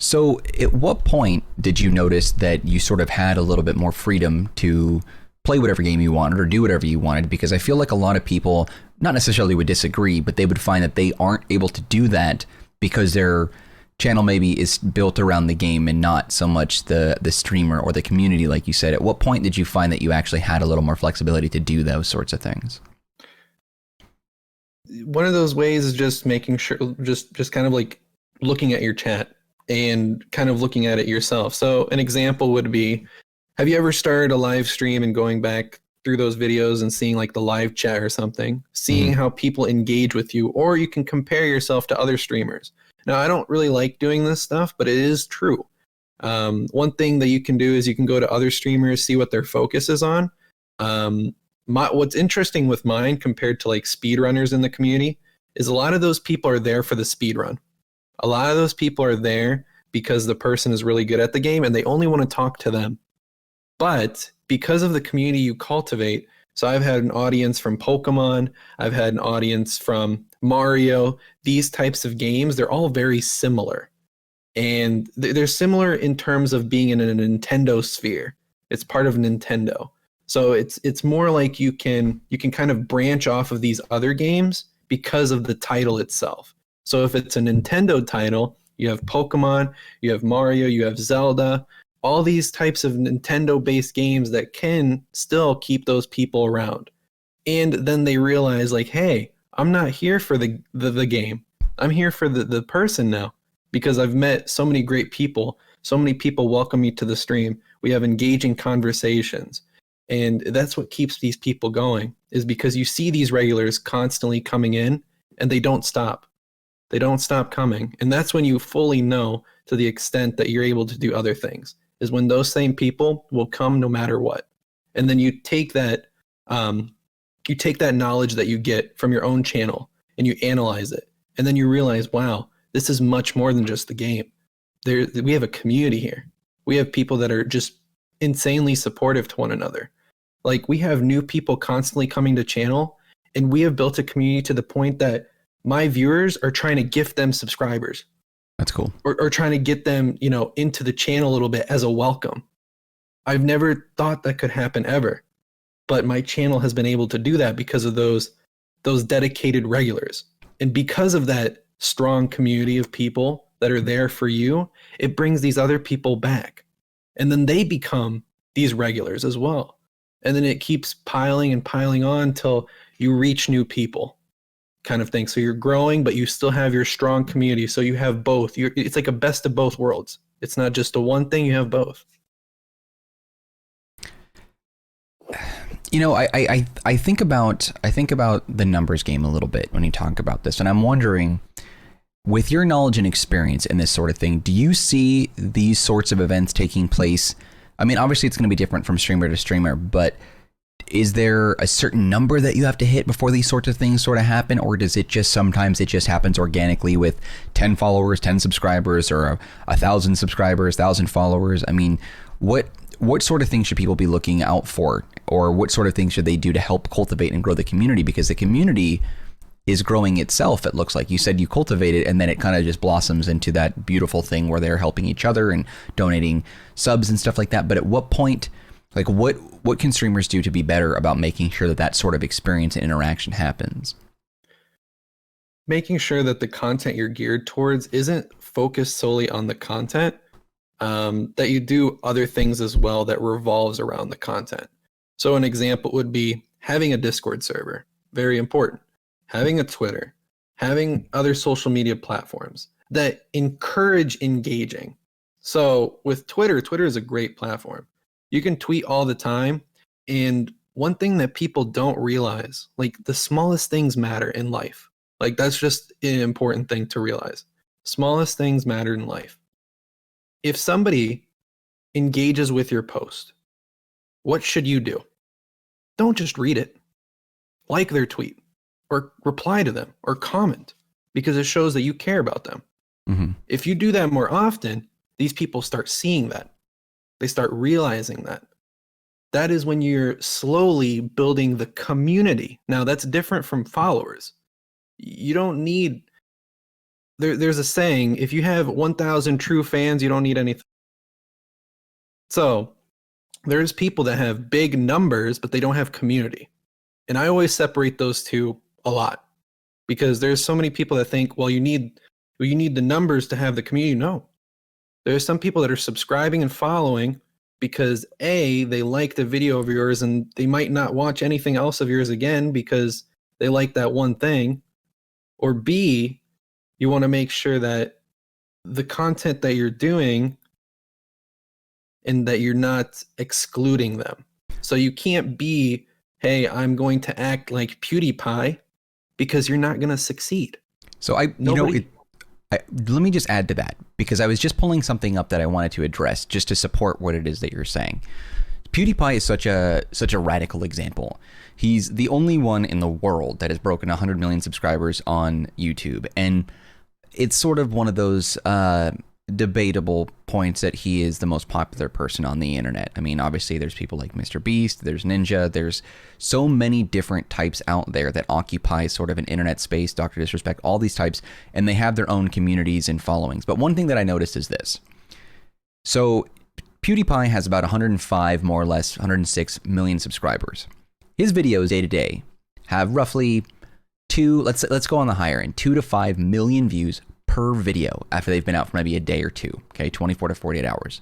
So at what point did you notice that you sort of had a little bit more freedom to play whatever game you wanted or do whatever you wanted? Because I feel like a lot of people, not necessarily would disagree, but they would find that they aren't able to do that because their channel maybe is built around the game and not so much the streamer or the community, like you said. At what point did you find that you actually had a little more flexibility to do those sorts of things? One of those ways is just making sure, just kind of like looking at your chat and kind of looking at it yourself. So an example would be, have you ever started a live stream and going back through those videos and seeing like the live chat or something, seeing how people engage with you, or you can compare yourself to other streamers. Now, I don't really like doing this stuff, but it is true. One thing that you can do is you can go to other streamers, see what their focus is on. What's interesting with mine compared to like speedrunners in the community is a lot of those people are there for the speedrun. A lot of those people are there because the person is really good at the game and they only want to talk to them. But because of the community you cultivate, so I've had an audience from Pokemon, I've had an audience from Mario, these types of games, they're all very similar. And they're similar in terms of being in a Nintendo sphere. It's part of Nintendo. So it's more like you can kind of branch off of these other games because of the title itself. So if it's a Nintendo title, you have Pokemon, you have Mario, you have Zelda, all these types of Nintendo-based games that can still keep those people around. And then they realize like, hey, I'm not here for the game. I'm here for the person now, because I've met so many great people. So many people welcome me to the stream. We have engaging conversations. And that's what keeps these people going, is because you see these regulars constantly coming in and they don't stop. They don't stop coming. And that's when you fully know to the extent that you're able to do other things, is when those same people will come no matter what. And then you take that knowledge that you get from your own channel and you analyze it. And then you realize, wow, this is much more than just the game. We have a community here. We have people that are just insanely supportive to one another. Like, we have new people constantly coming to channel, and we have built a community to the point that my viewers are trying to gift them subscribers. That's cool. Or trying to get them, into the channel a little bit as a welcome. I've never thought that could happen ever, but my channel has been able to do that because of those dedicated regulars. And because of that strong community of people that are there for you, it brings these other people back. And then they become these regulars as well. And then it keeps piling and piling on until you reach new people, kind of thing. So you're growing, but you still have your strong community. So you have both. It's like a best of both worlds. It's not just a one thing, you have both. I think about the numbers game a little bit when you talk about this, and I'm wondering, with your knowledge and experience in this sort of thing, do you see these sorts of events taking place? I mean, obviously it's going to be different from streamer to streamer, but is there a certain number that you have to hit before these sorts of things sort of happen? Or does it just sometimes happens organically with 10 followers, 10 subscribers, or 1,000 subscribers, 1,000 followers? I mean, what sort of things should people be looking out for? Or what sort of things should they do to help cultivate and grow the community? Because the community is growing itself. It looks like you said you cultivate it, and then it kind of just blossoms into that beautiful thing where they're helping each other and donating subs and stuff like that. But at what point, like what can streamers do to be better about making sure that sort of experience and interaction happens? Making sure that the content you're geared towards isn't focused solely on the content, that you do other things as well that revolves around the content. So an example would be having a Discord server, very important. Having a Twitter, having other social media platforms that encourage engaging. So with Twitter is a great platform. You can tweet all the time. And one thing that people don't realize, like, the smallest things matter in life. Like, that's just an important thing to realize. Smallest things matter in life. If somebody engages with your post, what should you do? Don't just read it. Like their tweet, or reply to them, or comment, because it shows that you care about them. Mm-hmm. If you do that more often, these people start seeing that. They start realizing that. That is when you're slowly building the community. Now, that's different from followers. You don't need... There's a saying, if you have 1,000 true fans, you don't need anything. So, there's people that have big numbers, but they don't have community. And I always separate those two a lot, because there's so many people that think, well, you need the numbers to have the community. No. There's some people that are subscribing and following because A, they like the video of yours and they might not watch anything else of yours again because they like that one thing. Or B, you want to make sure that the content that you're doing and that you're not excluding them. So you can't be, hey, I'm going to act like PewDiePie, because you're not going to succeed. So let me just add to that, because I was just pulling something up that I wanted to address just to support what it is that you're saying. PewDiePie is such a radical example. He's the only one in the world that has broken 100 million subscribers on YouTube, and it's sort of one of those debatable points that he is the most popular person on the internet. I mean, obviously there's people like Mr. Beast, there's Ninja, there's so many different types out there that occupy sort of an internet space, Dr. Disrespect, all these types, and they have their own communities and followings. But one thing that I noticed is this. So PewDiePie has about 105, more or less 106 million subscribers. His videos day to day have roughly let's go on the higher end, 2 to 5 million views per video after they've been out for maybe a day or two, okay, 24 to 48 hours.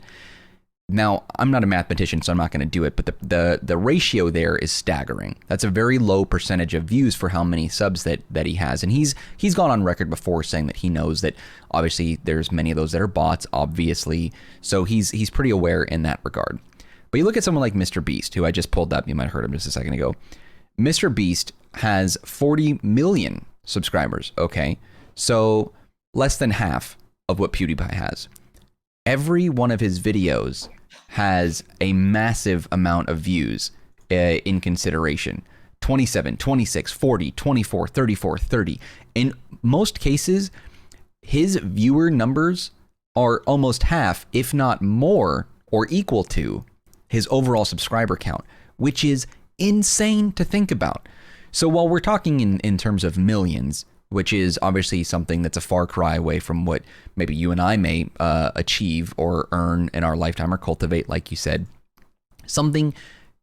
Now, I'm not a mathematician, so I'm not going to do it, but the ratio there is staggering. That's a very low percentage of views for how many subs that he has. And he's gone on record before saying that he knows that obviously there's many of those that are bots, obviously. So he's pretty aware in that regard. But you look at someone like Mr. Beast, who I just pulled up, you might have heard him just a second ago. Mr. Beast has 40 million subscribers, okay? So less than half of what PewDiePie has. Every one of his videos has a massive amount of views in consideration. 27, 26, 40, 24, 34, 30. In most cases, his viewer numbers are almost half, if not more, or equal to his overall subscriber count, which is insane to think about. So while we're talking in terms of millions, which is obviously something that's a far cry away from what maybe you and I may achieve or earn in our lifetime or cultivate, like you said, something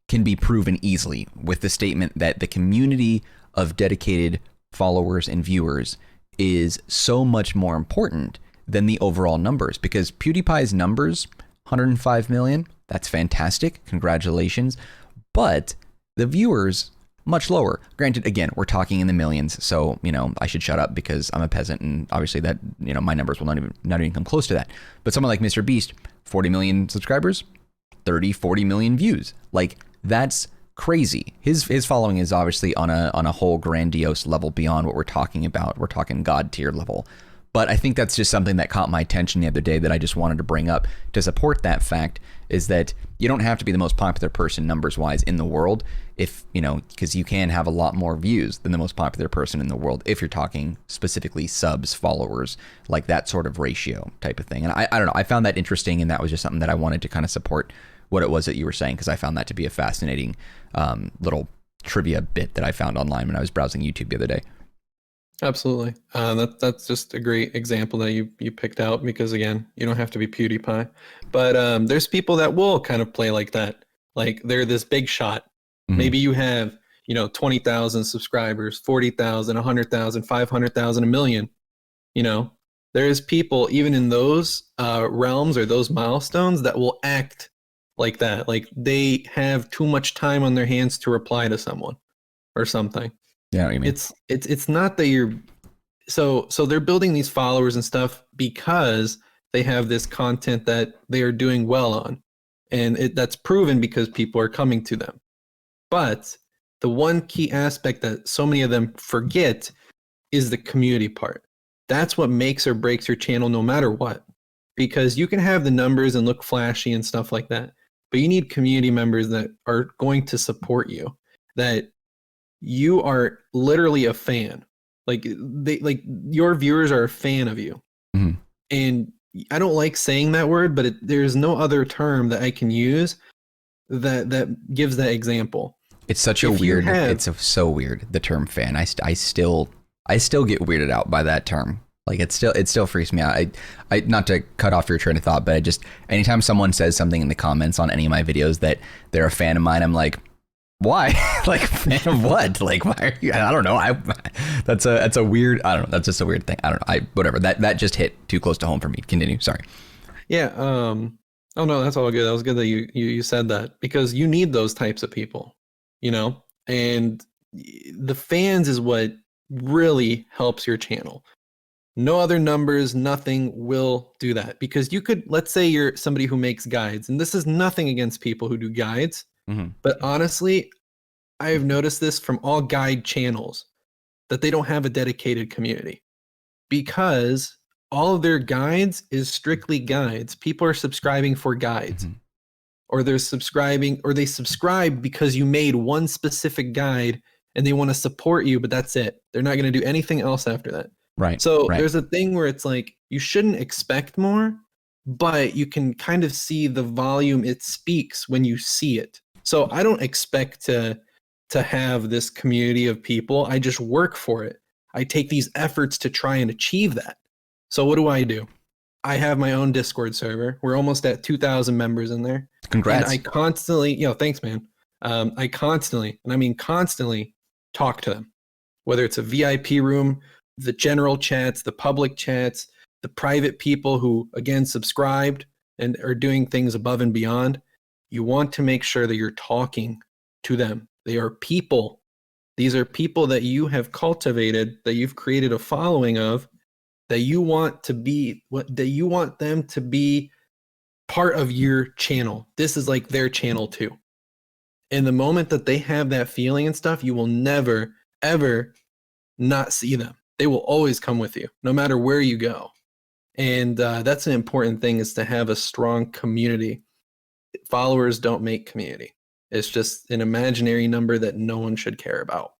can be proven easily with the statement that the community of dedicated followers and viewers is so much more important than the overall numbers, because PewDiePie's numbers, 105 million, that's fantastic. Congratulations. But the viewers, much lower. Granted, again, we're talking in the millions, so, I should shut up because I'm a peasant, and obviously that, my numbers will not even come close to that. But someone like Mr. Beast, 40 million subscribers, 40 million views. Like, that's crazy. His following is obviously on a whole grandiose level beyond what we're talking about. We're talking God tier level. But I think that's just something that caught my attention the other day that I just wanted to bring up to support that fact, is that you don't have to be the most popular person numbers wise in the world if, because you can have a lot more views than the most popular person in the world if you're talking specifically subs, followers, like that sort of ratio type of thing. And I don't know, I found that interesting, and that was just something that I wanted to kind of support what it was that you were saying, because I found that to be a fascinating little trivia bit that I found online when I was browsing YouTube the other day. Absolutely. That's just a great example that you picked out, because again, you don't have to be PewDiePie, but there's people that will kind of play like that. Like, they're this big shot. Mm-hmm. Maybe you have, 20,000 subscribers, 40,000, 100,000, 500,000, a million. There's people even in those realms or those milestones that will act like that. Like, they have too much time on their hands to reply to someone or something. Yeah, what you mean. It's not that you're so they're building these followers and stuff because they have this content that they are doing well on, and that's proven because people are coming to them. But the one key aspect that so many of them forget is the community part. That's what makes or breaks your channel no matter what, because you can have the numbers and look flashy and stuff like that, but you need community members that are going to support you, that you are literally a fan. Like, your viewers are a fan of you. Mm-hmm. And I don't like saying that word, but there's no other term that I can use that gives that example. It's such a weird, it's so weird, the term fan. I still get weirded out by that term. Like, it still freaks me out. I not to cut off your train of thought, but anytime someone says something in the comments on any of my videos that they're a fan of mine, I'm like, why? Like, fan of what? Like, why are you? I don't know. That's a weird, I don't know. That's just a weird thing. I don't know. Whatever. That just hit too close to home for me. Continue. Sorry. Yeah. Oh no, that's all good. That was good that you said that, because you need those types of people, and the fans is what really helps your channel. No other numbers, nothing will do that, because let's say you're somebody who makes guides, and this is nothing against people who do guides. Mm-hmm. But honestly, I have noticed this from all guide channels, that they don't have a dedicated community, because all of their guides is strictly guides. People are subscribing for guides, Mm-hmm. or they subscribe because you made one specific guide and they want to support you, but that's it. They're not going to do anything else after that. Right. So right. There's a thing where it's like, you shouldn't expect more, but you can kind of see the volume it speaks when you see it. So I don't expect to have this community of people. I just work for it. I take these efforts to try and achieve that. So what do? I have my own Discord server. We're almost at 2,000 members in there. Congrats. And I constantly, thanks, man. I constantly, and I mean constantly, talk to them. Whether it's a VIP room, the general chats, the public chats, the private people who, again, subscribed and are doing things above and beyond. You want to make sure that you're talking to them. They are people. These are people that you have cultivated, that you've created a following of, that you want them to be part of your channel. This is like their channel too. And the moment that they have that feeling and stuff, you will never, ever not see them. They will always come with you, no matter where you go. And that's an important thing, is to have a strong community. Followers don't make community. It's just an imaginary number that no one should care about.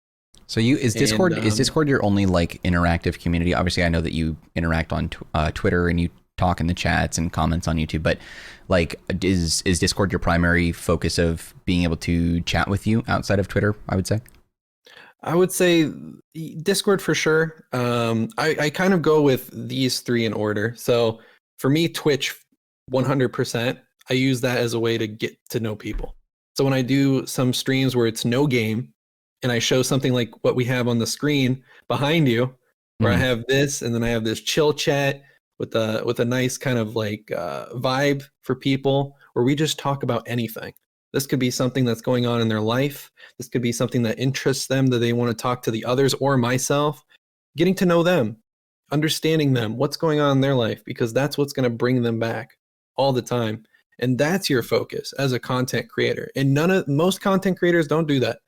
So is Discord And, is Discord your only like interactive community? Obviously, I know that you interact on Twitter and you talk in the chats and comments on YouTube, but like is Discord your primary focus of being able to chat with you outside of Twitter, I would say? I would say Discord for sure. I kind of go with these three in order. So for me, Twitch, 100%. I use that as a way to get to know people. So when I do some streams where it's no game, and I show something like what we have on the screen behind you, where I have this, and then I have this chill chat with a nice kind of like vibe for people, where we just talk about anything. This could be something that's going on in their life. This could be something that interests them, that they want to talk to the others or myself, getting to know them, understanding them, what's going on in their life, because that's what's going to bring them back all the time. And that's your focus as a content creator. And most content creators don't do that.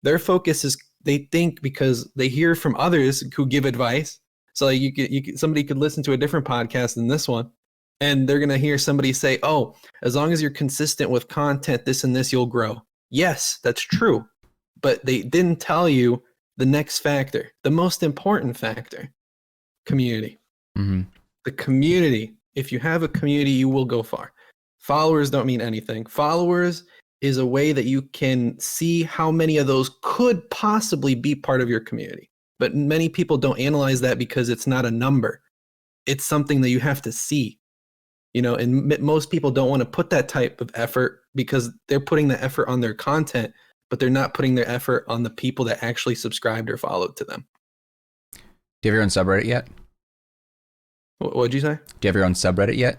Their focus is, they think, because they hear from others who give advice. So like somebody could listen to a different podcast than this one, and they're going to hear somebody say, oh, as long as you're consistent with content, this and this, you'll grow. Yes, that's true. But they didn't tell you the next factor, the most important factor: community. Mm-hmm. The community. If you have a community, you will go far. Followers don't mean anything. Followers is a way that you can see how many of those could possibly be part of your community. But many people don't analyze that because it's not a number. It's something that you have to see. And most people don't want to put that type of effort because they're putting the effort on their content, but they're not putting their effort on the people that actually subscribed or followed to them. Do you have your own subreddit yet? What'd you say? Do you have your own subreddit yet?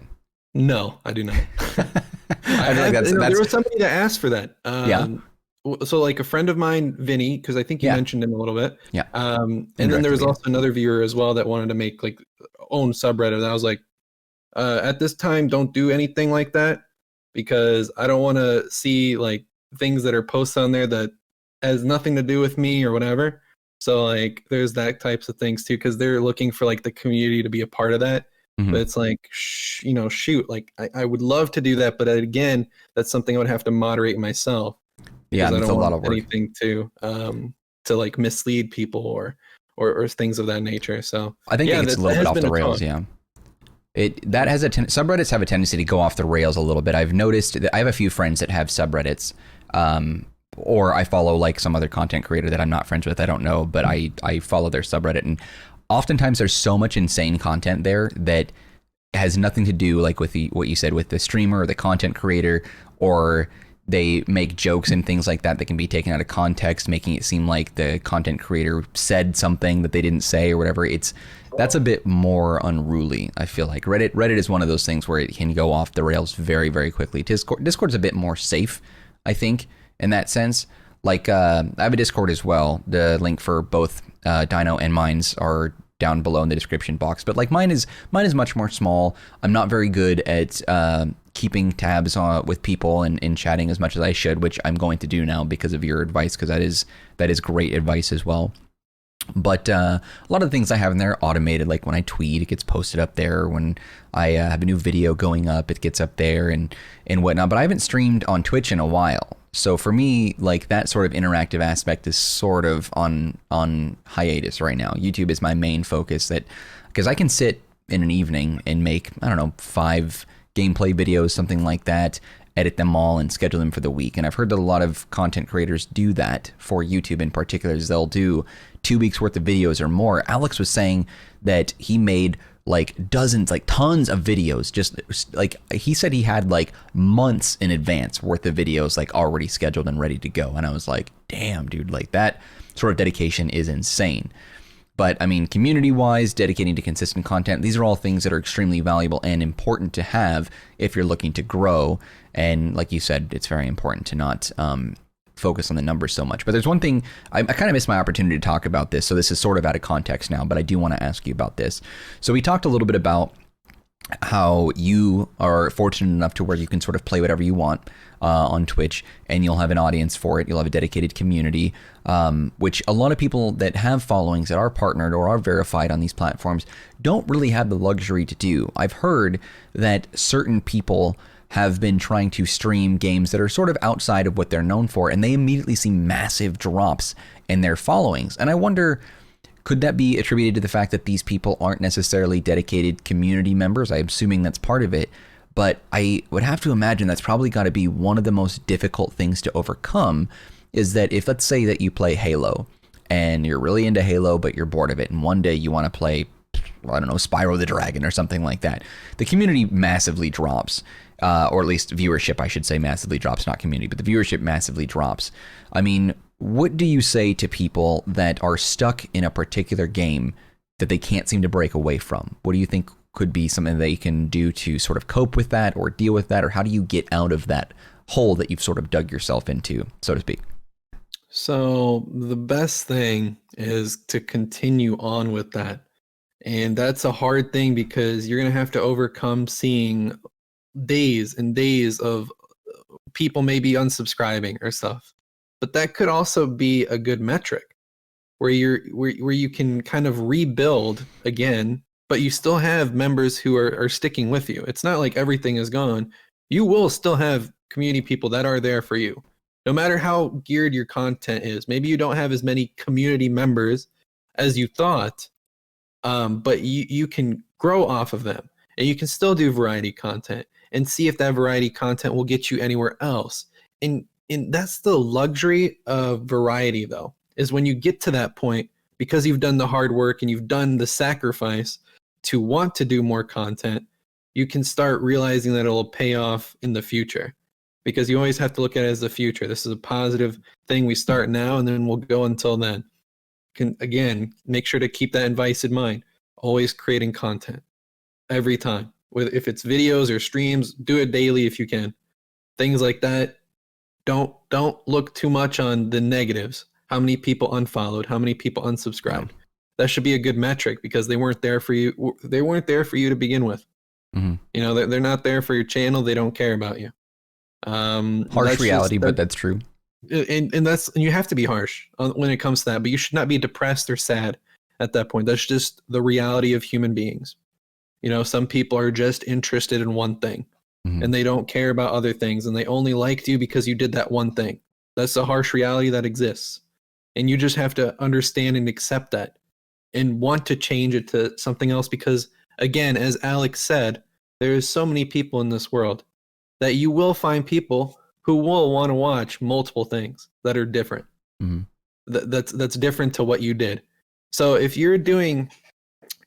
No, I do not. I feel like that's there was somebody that asked for that. Yeah. So like a friend of mine, Vinny, because I think you mentioned him a little bit. Yeah. And then there was also another viewer as well that wanted to make like own subreddit. And I was like, at this time, don't do anything like that, because I don't want to see like things that are posted on there that has nothing to do with me or whatever. So like there's that types of things too, because they're looking for like the community to be a part of that. Mm-hmm. But it's like, shoot, like I would love to do that. But again, that's something I would have to moderate myself. Yeah, that's a lot of work. Anything to like mislead people or things of that nature. So I think it gets a little bit off the rails. Yeah. Subreddits have a tendency to go off the rails a little bit. I've noticed that I have a few friends that have subreddits, or I follow like some other content creator that I'm not friends with. I don't know, but I follow their subreddit, and oftentimes there's so much insane content there that has nothing to do like with what you said with the streamer or the content creator, or they make jokes and things like that that can be taken out of context, making it seem like the content creator said something that they didn't say or whatever. That's a bit more unruly, I feel like. Reddit is one of those things where it can go off the rails very, very quickly. Discord's a bit more safe, I think, in that sense. Like, I have a Discord as well. The link for both Dino and mine's are down below in the description box. But like mine is much more small. I'm not very good at keeping tabs with people and chatting as much as I should, which I'm going to do now because of your advice, because that is great advice as well. But a lot of the things I have in there are automated. Like when I tweet, it gets posted up there. When I have a new video going up, it gets up there and whatnot. But I haven't streamed on Twitch in a while. So for me, like that sort of interactive aspect is sort of on hiatus right now. YouTube is my main focus, because I can sit in an evening and make, I don't know, 5 gameplay videos, something like that, edit them all and schedule them for the week. And I've heard that a lot of content creators do that for YouTube in particular, is they'll do 2 weeks worth of videos or more. Alex was saying that he made like dozens, like tons of videos, just like he said he had like months in advance worth of videos like already scheduled and ready to go. And I was like, damn, dude, like that sort of dedication is insane. But I mean, community-wise, dedicating to consistent content, these are all things that are extremely valuable and important to have if you're looking to grow. And like you said, it's very important to not focus on the numbers so much. But there's one thing, I kind of missed my opportunity to talk about this, so this is sort of out of context now, but I do want to ask you about this. So we talked a little bit about how you are fortunate enough to where you can sort of play whatever you want on Twitch, and you'll have an audience for it. You'll have a dedicated community, which a lot of people that have followings that are partnered or are verified on these platforms don't really have the luxury to do. I've heard that certain people have been trying to stream games that are sort of outside of what they're known for, and they immediately see massive drops in their followings. And I wonder, could that be attributed to the fact that these people aren't necessarily dedicated community members? I'm assuming that's part of it, but I would have to imagine that's probably got to be one of the most difficult things to overcome, is that if, let's say that you play Halo and you're really into Halo, but you're bored of it, and one day you want to play, I don't know, Spyro the Dragon or something like that, the community massively drops, or at least viewership, I should say, massively drops, not community, but the viewership massively drops. I mean, what do you say to people that are stuck in a particular game that they can't seem to break away from? What do you think could be something they can do to sort of cope with that or deal with that? Or how do you get out of that hole that you've sort of dug yourself into, so to speak? So the best thing is to continue on with that. And that's a hard thing because you're going to have to overcome seeing days and days of people maybe unsubscribing or stuff. But that could also be a good metric where you can kind of rebuild again, but you still have members who are sticking with you. It's not like everything is gone. You will still have community people that are there for you. No matter how geared your content is, maybe you don't have as many community members as you thought, but you can grow off of them, and you can still do variety content and see if that variety content will get you anywhere else. And that's the luxury of variety, though, is when you get to that point, because you've done the hard work and you've done the sacrifice to want to do more content, you can start realizing that it'll pay off in the future. Because you always have to look at it as the future. This is a positive thing. We start now, and then we'll go until then. Again, make sure to keep that advice in mind. Always creating content every time. If it's videos or streams, do it daily if you can. Things like that. Don't look too much on the negatives. How many people unfollowed? How many people unsubscribed? That should be a good metric because they weren't there for you. They weren't there for you to begin with. Mm-hmm. You know, they're not there for your channel. They don't care about you. Harsh reality, but that's true. And you have to be harsh when it comes to that, but you should not be depressed or sad at that point. That's just the reality of human beings. You know, some people are just interested in one thing, and they don't care about other things, and they only liked you because you did that one thing. That's the harsh reality that exists. And you just have to understand and accept that and want to change it to something else because, again, as Alex said, there's so many people in this world that you will find people who will want to watch multiple things that are different. Mm-hmm. That's different to what you did. So if you're doing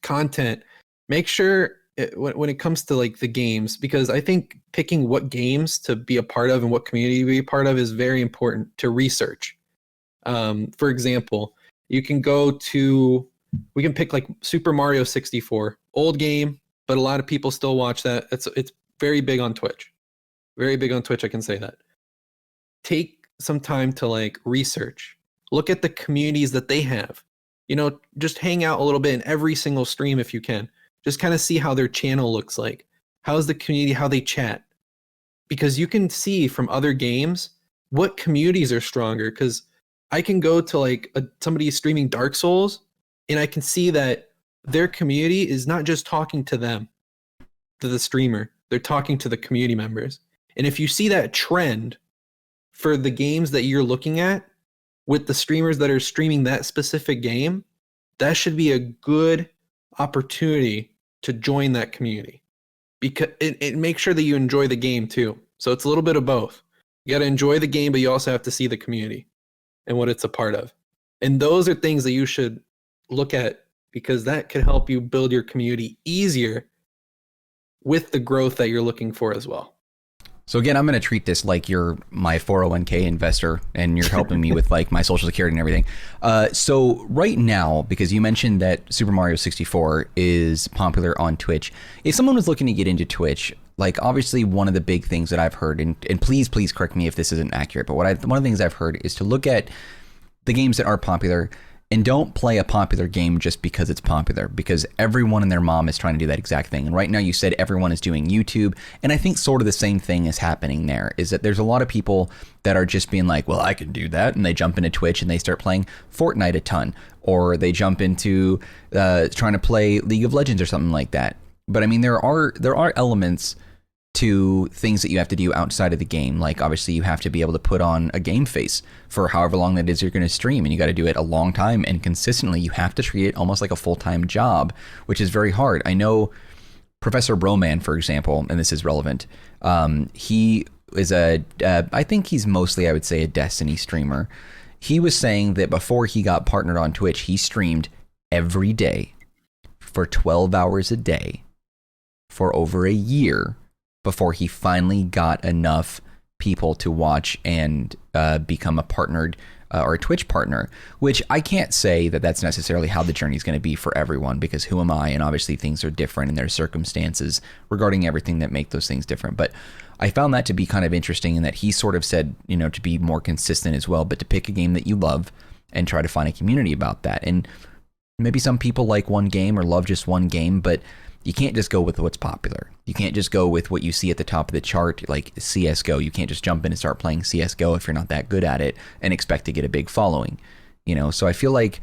content, make sure when it comes to like the games, because I think picking what games to be a part of and what community to be a part of is very important to research. For example, we can pick like Super Mario 64, old game, but a lot of people still watch that. It's very big on Twitch. Very big on Twitch, I can say that. Take some time to like research. Look at the communities that they have. You know, just hang out a little bit in every single stream if you can. Just kind of see how their channel looks like. How's the community, how they chat. Because you can see from other games what communities are stronger. Because I can go to like somebody streaming Dark Souls, and I can see that their community is not just talking to them, to the streamer. They're talking to the community members. And if you see that trend for the games that you're looking at with the streamers that are streaming that specific game, that should be a good opportunity to join that community. Because it makes sure that you enjoy the game too. So it's a little bit of both. You got to enjoy the game, but you also have to see the community and what it's a part of. And those are things that you should look at because that could help you build your community easier with the growth that you're looking for as well. So again, I'm going to treat this like you're my 401k investor and you're helping me with like my social security and everything. So right now, because you mentioned that Super Mario 64 is popular on Twitch, if someone was looking to get into Twitch, like obviously one of the big things that I've heard, and please correct me if this isn't accurate, but one of the things I've heard is to look at the games that are popular and don't play a popular game just because it's popular, because everyone and their mom is trying to do that exact thing. And right now you said everyone is doing YouTube. And I think sort of the same thing is happening there, is that there's a lot of people that are just being like, well, I can do that. And they jump into Twitch and they start playing Fortnite a ton, or they jump into trying to play League of Legends or something like that. But I mean, there are elements to things that you have to do outside of the game. Like obviously you have to be able to put on a game face for however long that is you're going to stream, and you got to do it a long time and consistently. You have to treat it almost like a full-time job, which is very hard. I know Professor Broman, for example, and this is relevant. He is I think he's mostly, I would say, a Destiny streamer. He was saying that before he got partnered on Twitch, he streamed every day for 12 hours a day for over a year before he finally got enough people to watch and become a partnered or a Twitch partner, which I can't say that that's necessarily how the journey is going to be for everyone, because who am I? And obviously things are different in their circumstances regarding everything that make those things different. But I found that to be kind of interesting in that he sort of said, you know, to be more consistent as well, but to pick a game that you love and try to find a community about that. And maybe some people like one game or love just one game, but you can't just go with what's popular. You can't just go with what you see at the top of the chart, like CSGO. You can't just jump in and start playing CSGO if you're not that good at it and expect to get a big following, you know? So I feel like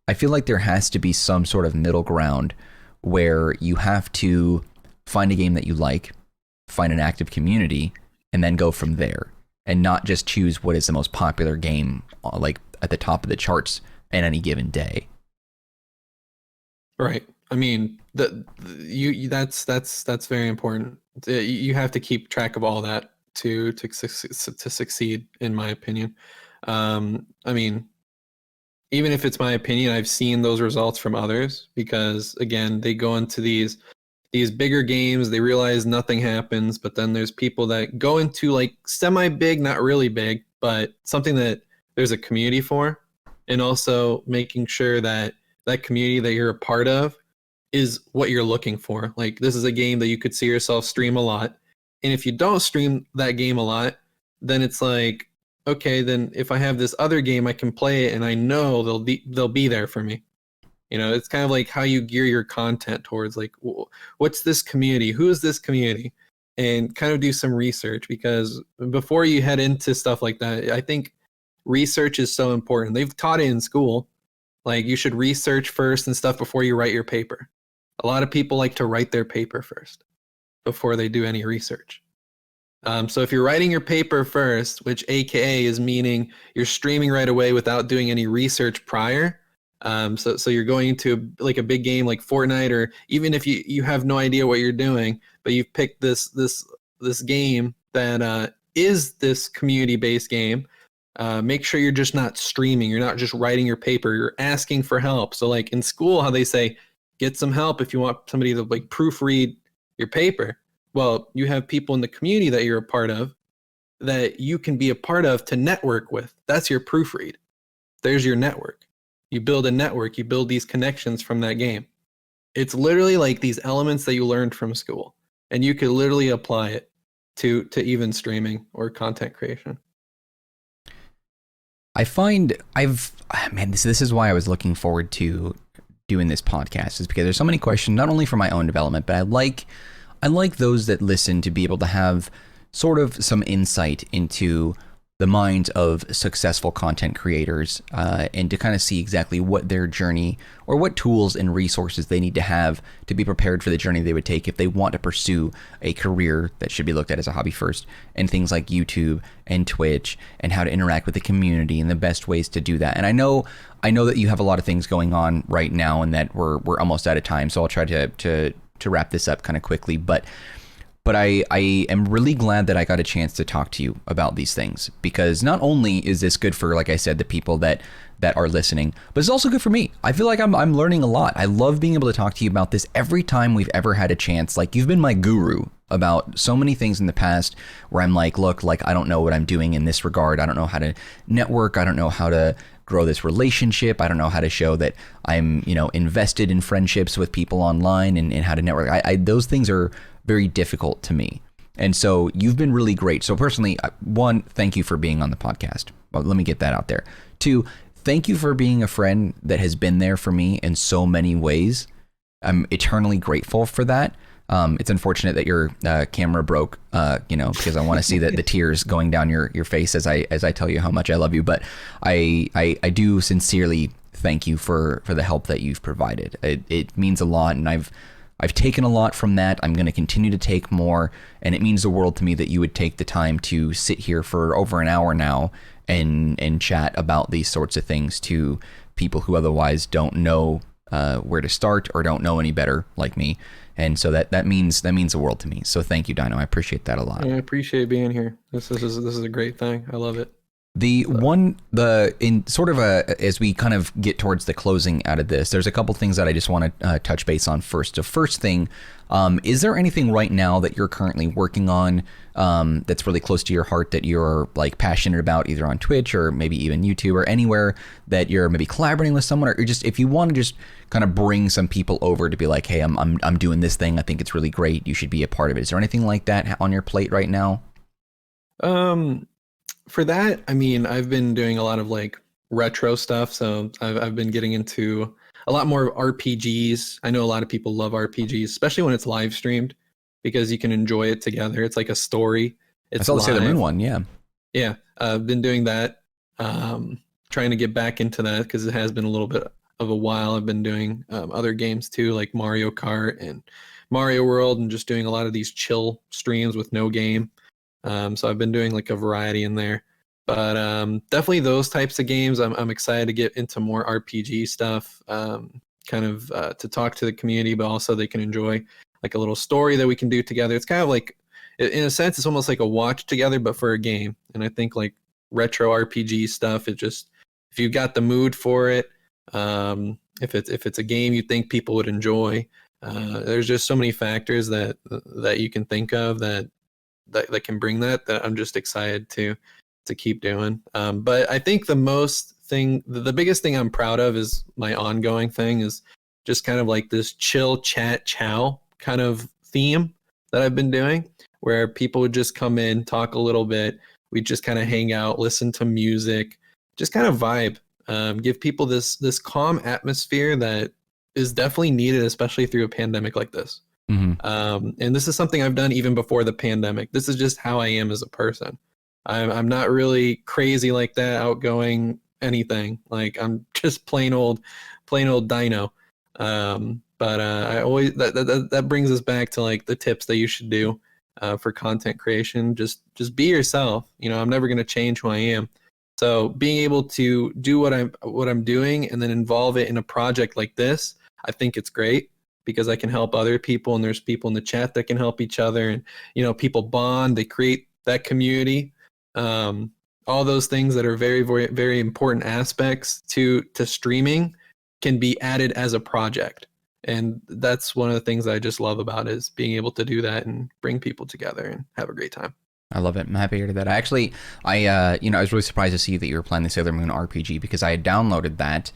there has to be some sort of middle ground where you have to find a game that you like, find an active community, and then go from there, and not just choose what is the most popular game like at the top of the charts at any given day. Right. I mean, that's very important. You have to keep track of all that to succeed, in my opinion. I mean, even if it's my opinion, I've seen those results from others, because again, they go into these bigger games, they realize nothing happens, but then there's people that go into like semi-big, not really big, but something that there's a community for, and also making sure that that community that you're a part of is what you're looking for. Like, this is a game that you could see yourself stream a lot. And if you don't stream that game a lot, then it's like, okay, then if I have this other game, I can play it and I know they'll be there for me. You know, it's kind of like how you gear your content towards, like, what's this community? Who is this community? And kind of do some research, because before you head into stuff like that, I think research is so important. They've taught it in school. Like, you should research first and stuff before you write your paper. A lot of people like to write their paper first before they do any research. So if you're writing your paper first, which AKA is meaning you're streaming right away without doing any research prior. So you're going into like a big game like Fortnite, or even if you have no idea what you're doing, but you've picked this game that is this community-based game. Make sure you're just not streaming. You're not just writing your paper. You're asking for help. So like in school, how they say, get some help if you want somebody to like proofread your paper. Well, you have people in the community that you're a part of that you can be a part of to network with. That's your proofread. There's your network. You build a network. You build these connections from that game. It's literally like these elements that you learned from school, and you could literally apply it to even streaming or content creation. I find this is why I was looking forward to doing this podcast, is because there's so many questions, not only for my own development, but I like those that listen to be able to have sort of some insight into the minds of successful content creators, and to kind of see exactly what their journey or what tools and resources they need to have to be prepared for the journey they would take if they want to pursue a career that should be looked at as a hobby first, and things like YouTube and Twitch, and how to interact with the community and the best ways to do that. And I know that you have a lot of things going on right now, and that we're almost out of time, so I'll try to wrap this up kind of quickly, but I am really glad that I got a chance to talk to you about these things, because not only is this good for, like I said, the people that are listening, but it's also good for me. I feel like I'm learning a lot. I love being able to talk to you about this every time we've ever had a chance. Like, you've been my guru about so many things in the past where I'm like, look, like, I don't know what I'm doing in this regard. I don't know how to network. I don't know how to grow this relationship. I don't know how to show that I'm, invested in friendships with people online, and how to network. Those things are very difficult to me. And so you've been really great. So personally, one, thank you for being on the podcast. Well, let me get that out there. Two, thank you for being a friend that has been there for me in so many ways. I'm eternally grateful for that. It's unfortunate that your camera broke, because I want to see the tears going down your face as I tell you how much I love you. But I do sincerely thank you for the help that you've provided. It means a lot, and I've taken a lot from that. I'm going to continue to take more, and it means the world to me that you would take the time to sit here for over an hour now and chat about these sorts of things to people who otherwise don't know where to start or don't know any better like me. And so that means the world to me. So thank you, Dino. I appreciate that a lot. I appreciate being here. This is a great thing. I love it. As we kind of get towards the closing out of this, there's a couple things that I just want to touch base on first. The first thing, is there anything right now that you're currently working on that's really close to your heart that you're like passionate about, either on Twitch or maybe even YouTube or anywhere that you're maybe collaborating with someone, or just if you want to just kind of bring some people over to be like, hey, I'm doing this thing. I think it's really great. You should be a part of it. Is there anything like that on your plate right now? For that, I mean, I've been doing a lot of like retro stuff. So I've been getting into a lot more RPGs. I know a lot of people love RPGs, especially when it's live streamed, because you can enjoy it together. It's like a story. I saw the Sailor Moon one. Yeah. Yeah. I've been doing that. Trying to get back into that because it has been a little bit of a while. I've been doing other games too, like Mario Kart and Mario World, and just doing a lot of these chill streams with no game. So I've been doing like a variety in there, but definitely those types of games. I'm excited to get into more RPG stuff, to talk to the community, but also they can enjoy like a little story that we can do together. It's kind of like, in a sense, it's almost like a watch together, but for a game. And I think like retro RPG stuff, it just, if you've got the mood for it, if it's a game you think people would enjoy, there's just so many factors that you can think of that can bring that I'm just excited to keep doing. But I think the biggest thing I'm proud of is my ongoing thing is just kind of like this chill chat chow kind of theme that I've been doing, where people would just come in, talk a little bit. We just kind of hang out, listen to music, just kind of vibe, give people this calm atmosphere that is definitely needed, especially through a pandemic like this. Mm-hmm. And this is something I've done even before the pandemic. This is just how I am as a person. I'm not really crazy like that, outgoing, anything. Like I'm just plain old Dino. But I always that brings us back to like the tips that you should do for content creation. Just be yourself. You know, I'm never gonna change who I am. So being able to do what I'm doing and then involve it in a project like this, I think it's great, because I can help other people, and there's people in the chat that can help each other, and people bond, they create that community. All those things that are very, very, very important aspects to streaming can be added as a project. And that's one of the things I just love about it, is being able to do that and bring people together and have a great time. I love it. I'm happy to hear that. I was really surprised to see that you were playing the Sailor Moon RPG, because I had downloaded that,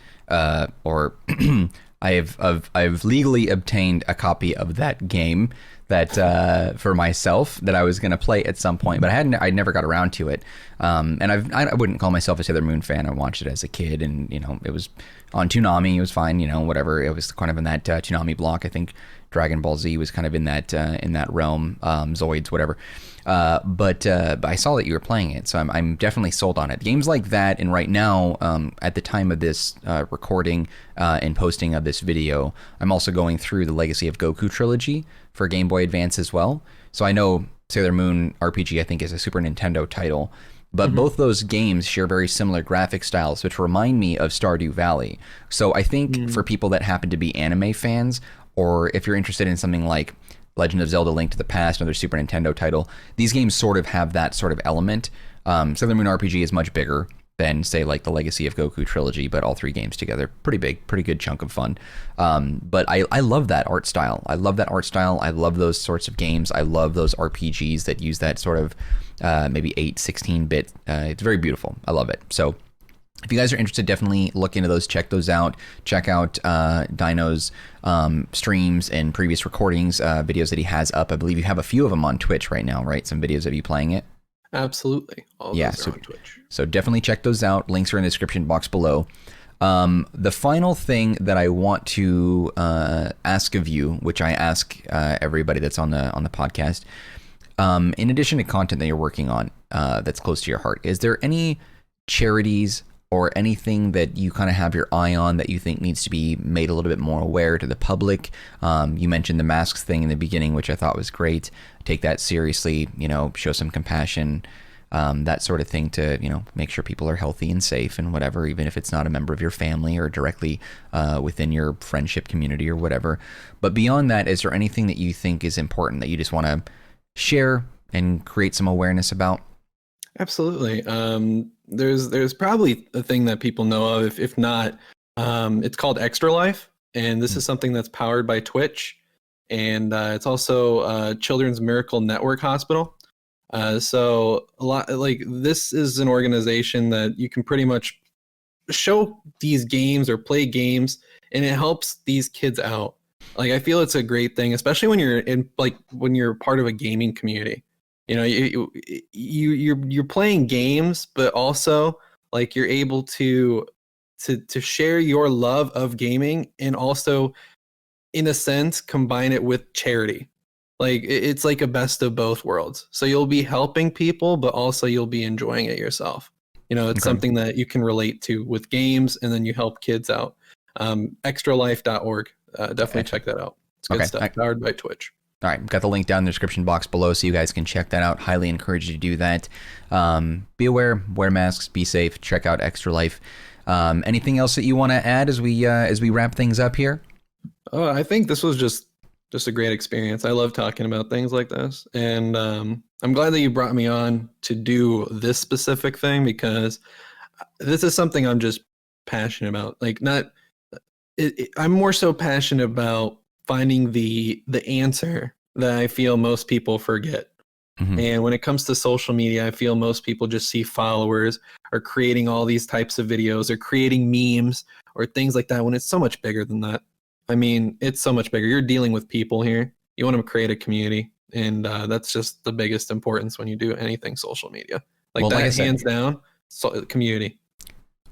I've legally obtained a copy of that game that for myself that I was going to play at some point, but I never got around to it. And I wouldn't call myself a Sailor Moon fan. I watched it as a kid, and it was on Toonami. It was fine, whatever. It was kind of in that Toonami block. I think Dragon Ball Z was kind of in that realm, Zoids, whatever. But I saw that you were playing it, so I'm definitely sold on it. Games like that, and right now, at the time of this recording and posting of this video, I'm also going through the Legacy of Goku trilogy for Game Boy Advance as well. So I know Sailor Moon RPG, I think, is a Super Nintendo title, but both those games share very similar graphic styles, which remind me of Stardew Valley. So I think for people that happen to be anime fans, or if you're interested in something like Legend of Zelda: Link to the Past, another Super Nintendo title, these games sort of have that sort of element. Sailor Moon RPG is much bigger than, say, like the Legacy of Goku trilogy, but all three games together, pretty big, pretty good chunk of fun. But I love that art style. I love those sorts of games. I love those RPGs that use that sort of maybe 16-bit. It's very beautiful. I love it. So if you guys are interested, definitely look into those, check those out. Check out Dino's streams and previous recordings, videos that he has up. I believe you have a few of them on Twitch right now, right? Some videos of you playing it? Absolutely. All those are on Twitch. So definitely check those out. Links are in the description box below. The final thing that I want to ask of you, which I ask everybody that's on the podcast, in addition to content that you're working on that's close to your heart, is there any charities or anything that you kind of have your eye on that you think needs to be made a little bit more aware to the public? You mentioned the masks thing in the beginning, which I thought was great. Take that seriously, show some compassion, that sort of thing to, make sure people are healthy and safe and whatever, even if it's not a member of your family or directly within your friendship community or whatever. But beyond that, is there anything that you think is important that you just want to share and create some awareness about? Absolutely. There's probably a thing that people know of. If not, it's called Extra Life, and this is something that's powered by Twitch, and it's also Children's Miracle Network Hospital. So a lot like this is an organization that you can pretty much show these games or play games, and it helps these kids out. Like, I feel it's a great thing, especially when you're part of a gaming community. You're playing games, but also like you're able to share your love of gaming, and also in a sense combine it with charity. Like, it's like a best of both worlds. So you'll be helping people, but also you'll be enjoying it yourself. It's something that you can relate to with games, and then you help kids out. Extralife.org. Definitely check that out. It's good stuff. Powered by Twitch. All right, got the link down in the description box below so you guys can check that out. Highly encourage you to do that. Be aware, wear masks, be safe, check out Extra Life. Anything else that you want to add as we wrap things up here? Oh, I think this was just a great experience. I love talking about things like this, and I'm glad that you brought me on to do this specific thing, because this is something I'm just passionate about. I'm more so passionate about finding the answer that I feel most people forget. Mm-hmm. And when it comes to social media, I feel most people just see followers or creating all these types of videos or creating memes or things like that, when it's so much bigger than that. I mean, it's so much bigger. You're dealing with people here. You want to create a community, and that's just the biggest importance when you do anything social media. Hands down, community.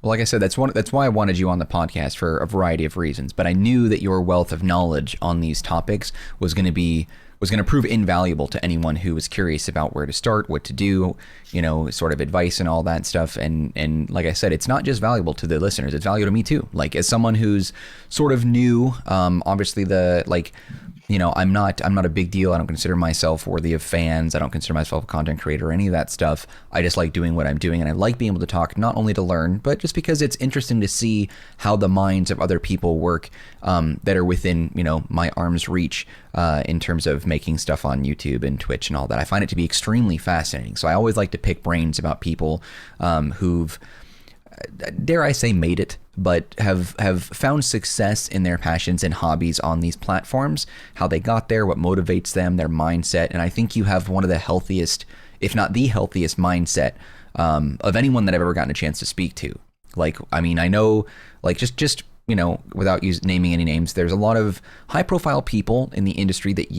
Well, like I said, that's why I wanted you on the podcast, for a variety of reasons. But I knew that your wealth of knowledge on these topics was going to prove invaluable to anyone who was curious about where to start, what to do, sort of advice and all that stuff. And like I said, it's not just valuable to the listeners; it's valuable to me too. Like, as someone who's sort of new, obviously I'm not a big deal. I don't consider myself worthy of fans. I don't consider myself a content creator or any of that stuff. I just like doing what I'm doing, and I like being able to talk, not only to learn, but just because it's interesting to see how the minds of other people work that are within, my arm's reach in terms of making stuff on YouTube and Twitch and all that. I find it to be extremely fascinating. So I always like to pick brains about people who've, dare I say, made it, but have found success in their passions and hobbies on these platforms, how they got there, what motivates them, their mindset. And I think you have one of the healthiest, if not the healthiest mindset of anyone that I've ever gotten a chance to speak to. I know, just without naming any names, there's a lot of high profile people in the industry that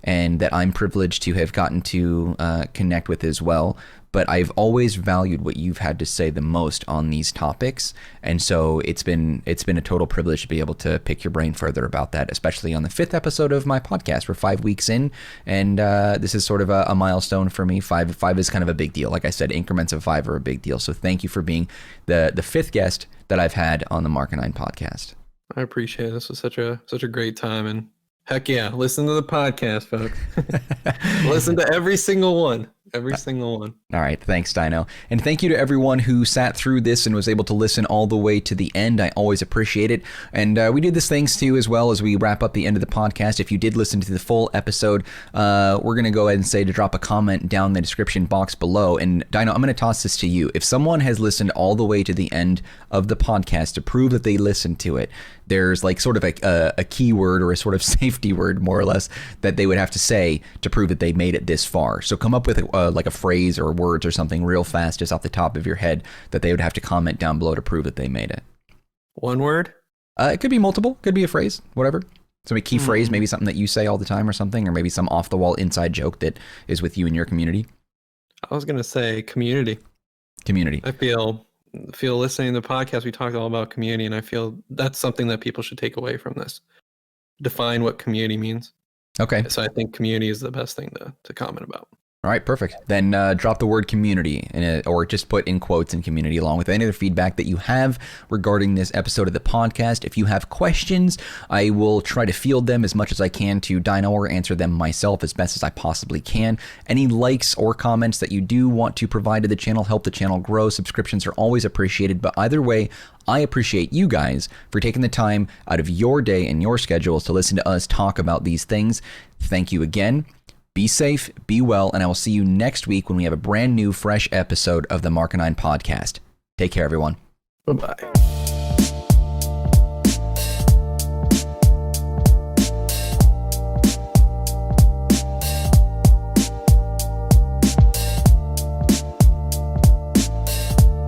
and that I'm privileged to have gotten to connect with as well. But I've always valued what you've had to say the most on these topics. And so it's been a total privilege to be able to pick your brain further about that, especially on the 5th episode of my podcast. We're 5 weeks in, and this is sort of a milestone for me. Five is kind of a big deal. Like I said, increments of 5 are a big deal. So thank you for being the 5th guest that I've had on the Marcanine podcast. I appreciate it. This was such a great time, and heck yeah, listen to the podcast, folks. Listen to every single one. Every single one. All right. Thanks, Dino. And thank you to everyone who sat through this and was able to listen all the way to the end. I always appreciate it. And we do this thanks to, as well as we wrap up the end of the podcast. If you did listen to the full episode, we're going to go ahead and say to drop a comment down in the description box below. And Dino, I'm going to toss this to you. If someone has listened all the way to the end of the podcast to prove that they listened to it, there's sort of a keyword or a sort of safety word, more or less, that they would have to say to prove that they made it this far. So come up with a phrase or words or something real fast, just off the top of your head, that they would have to comment down below to prove that they made it. One word? It could be multiple, could be a phrase, whatever. So a key phrase, maybe something that you say all the time or something, or maybe some off the wall inside joke that is with you and your community. I was going to say community. Community. I feel listening to the podcast, we talked all about community, and I feel that's something that people should take away from this. Define what community means. Okay. So I think community is the best thing to comment about. All right, perfect. Then drop the word community or just put in quotes in community along with any other feedback that you have regarding this episode of the podcast. If you have questions, I will try to field them as much as I can to Dino or answer them myself as best as I possibly can. Any likes or comments that you do want to provide to the channel help the channel grow. Subscriptions are always appreciated, but either way, I appreciate you guys for taking the time out of your day and your schedules to listen to us talk about these things. Thank you again. Be safe, be well, and I will see you next week when we have a brand new, fresh episode of the Marcanine podcast. Take care, everyone. Bye-bye.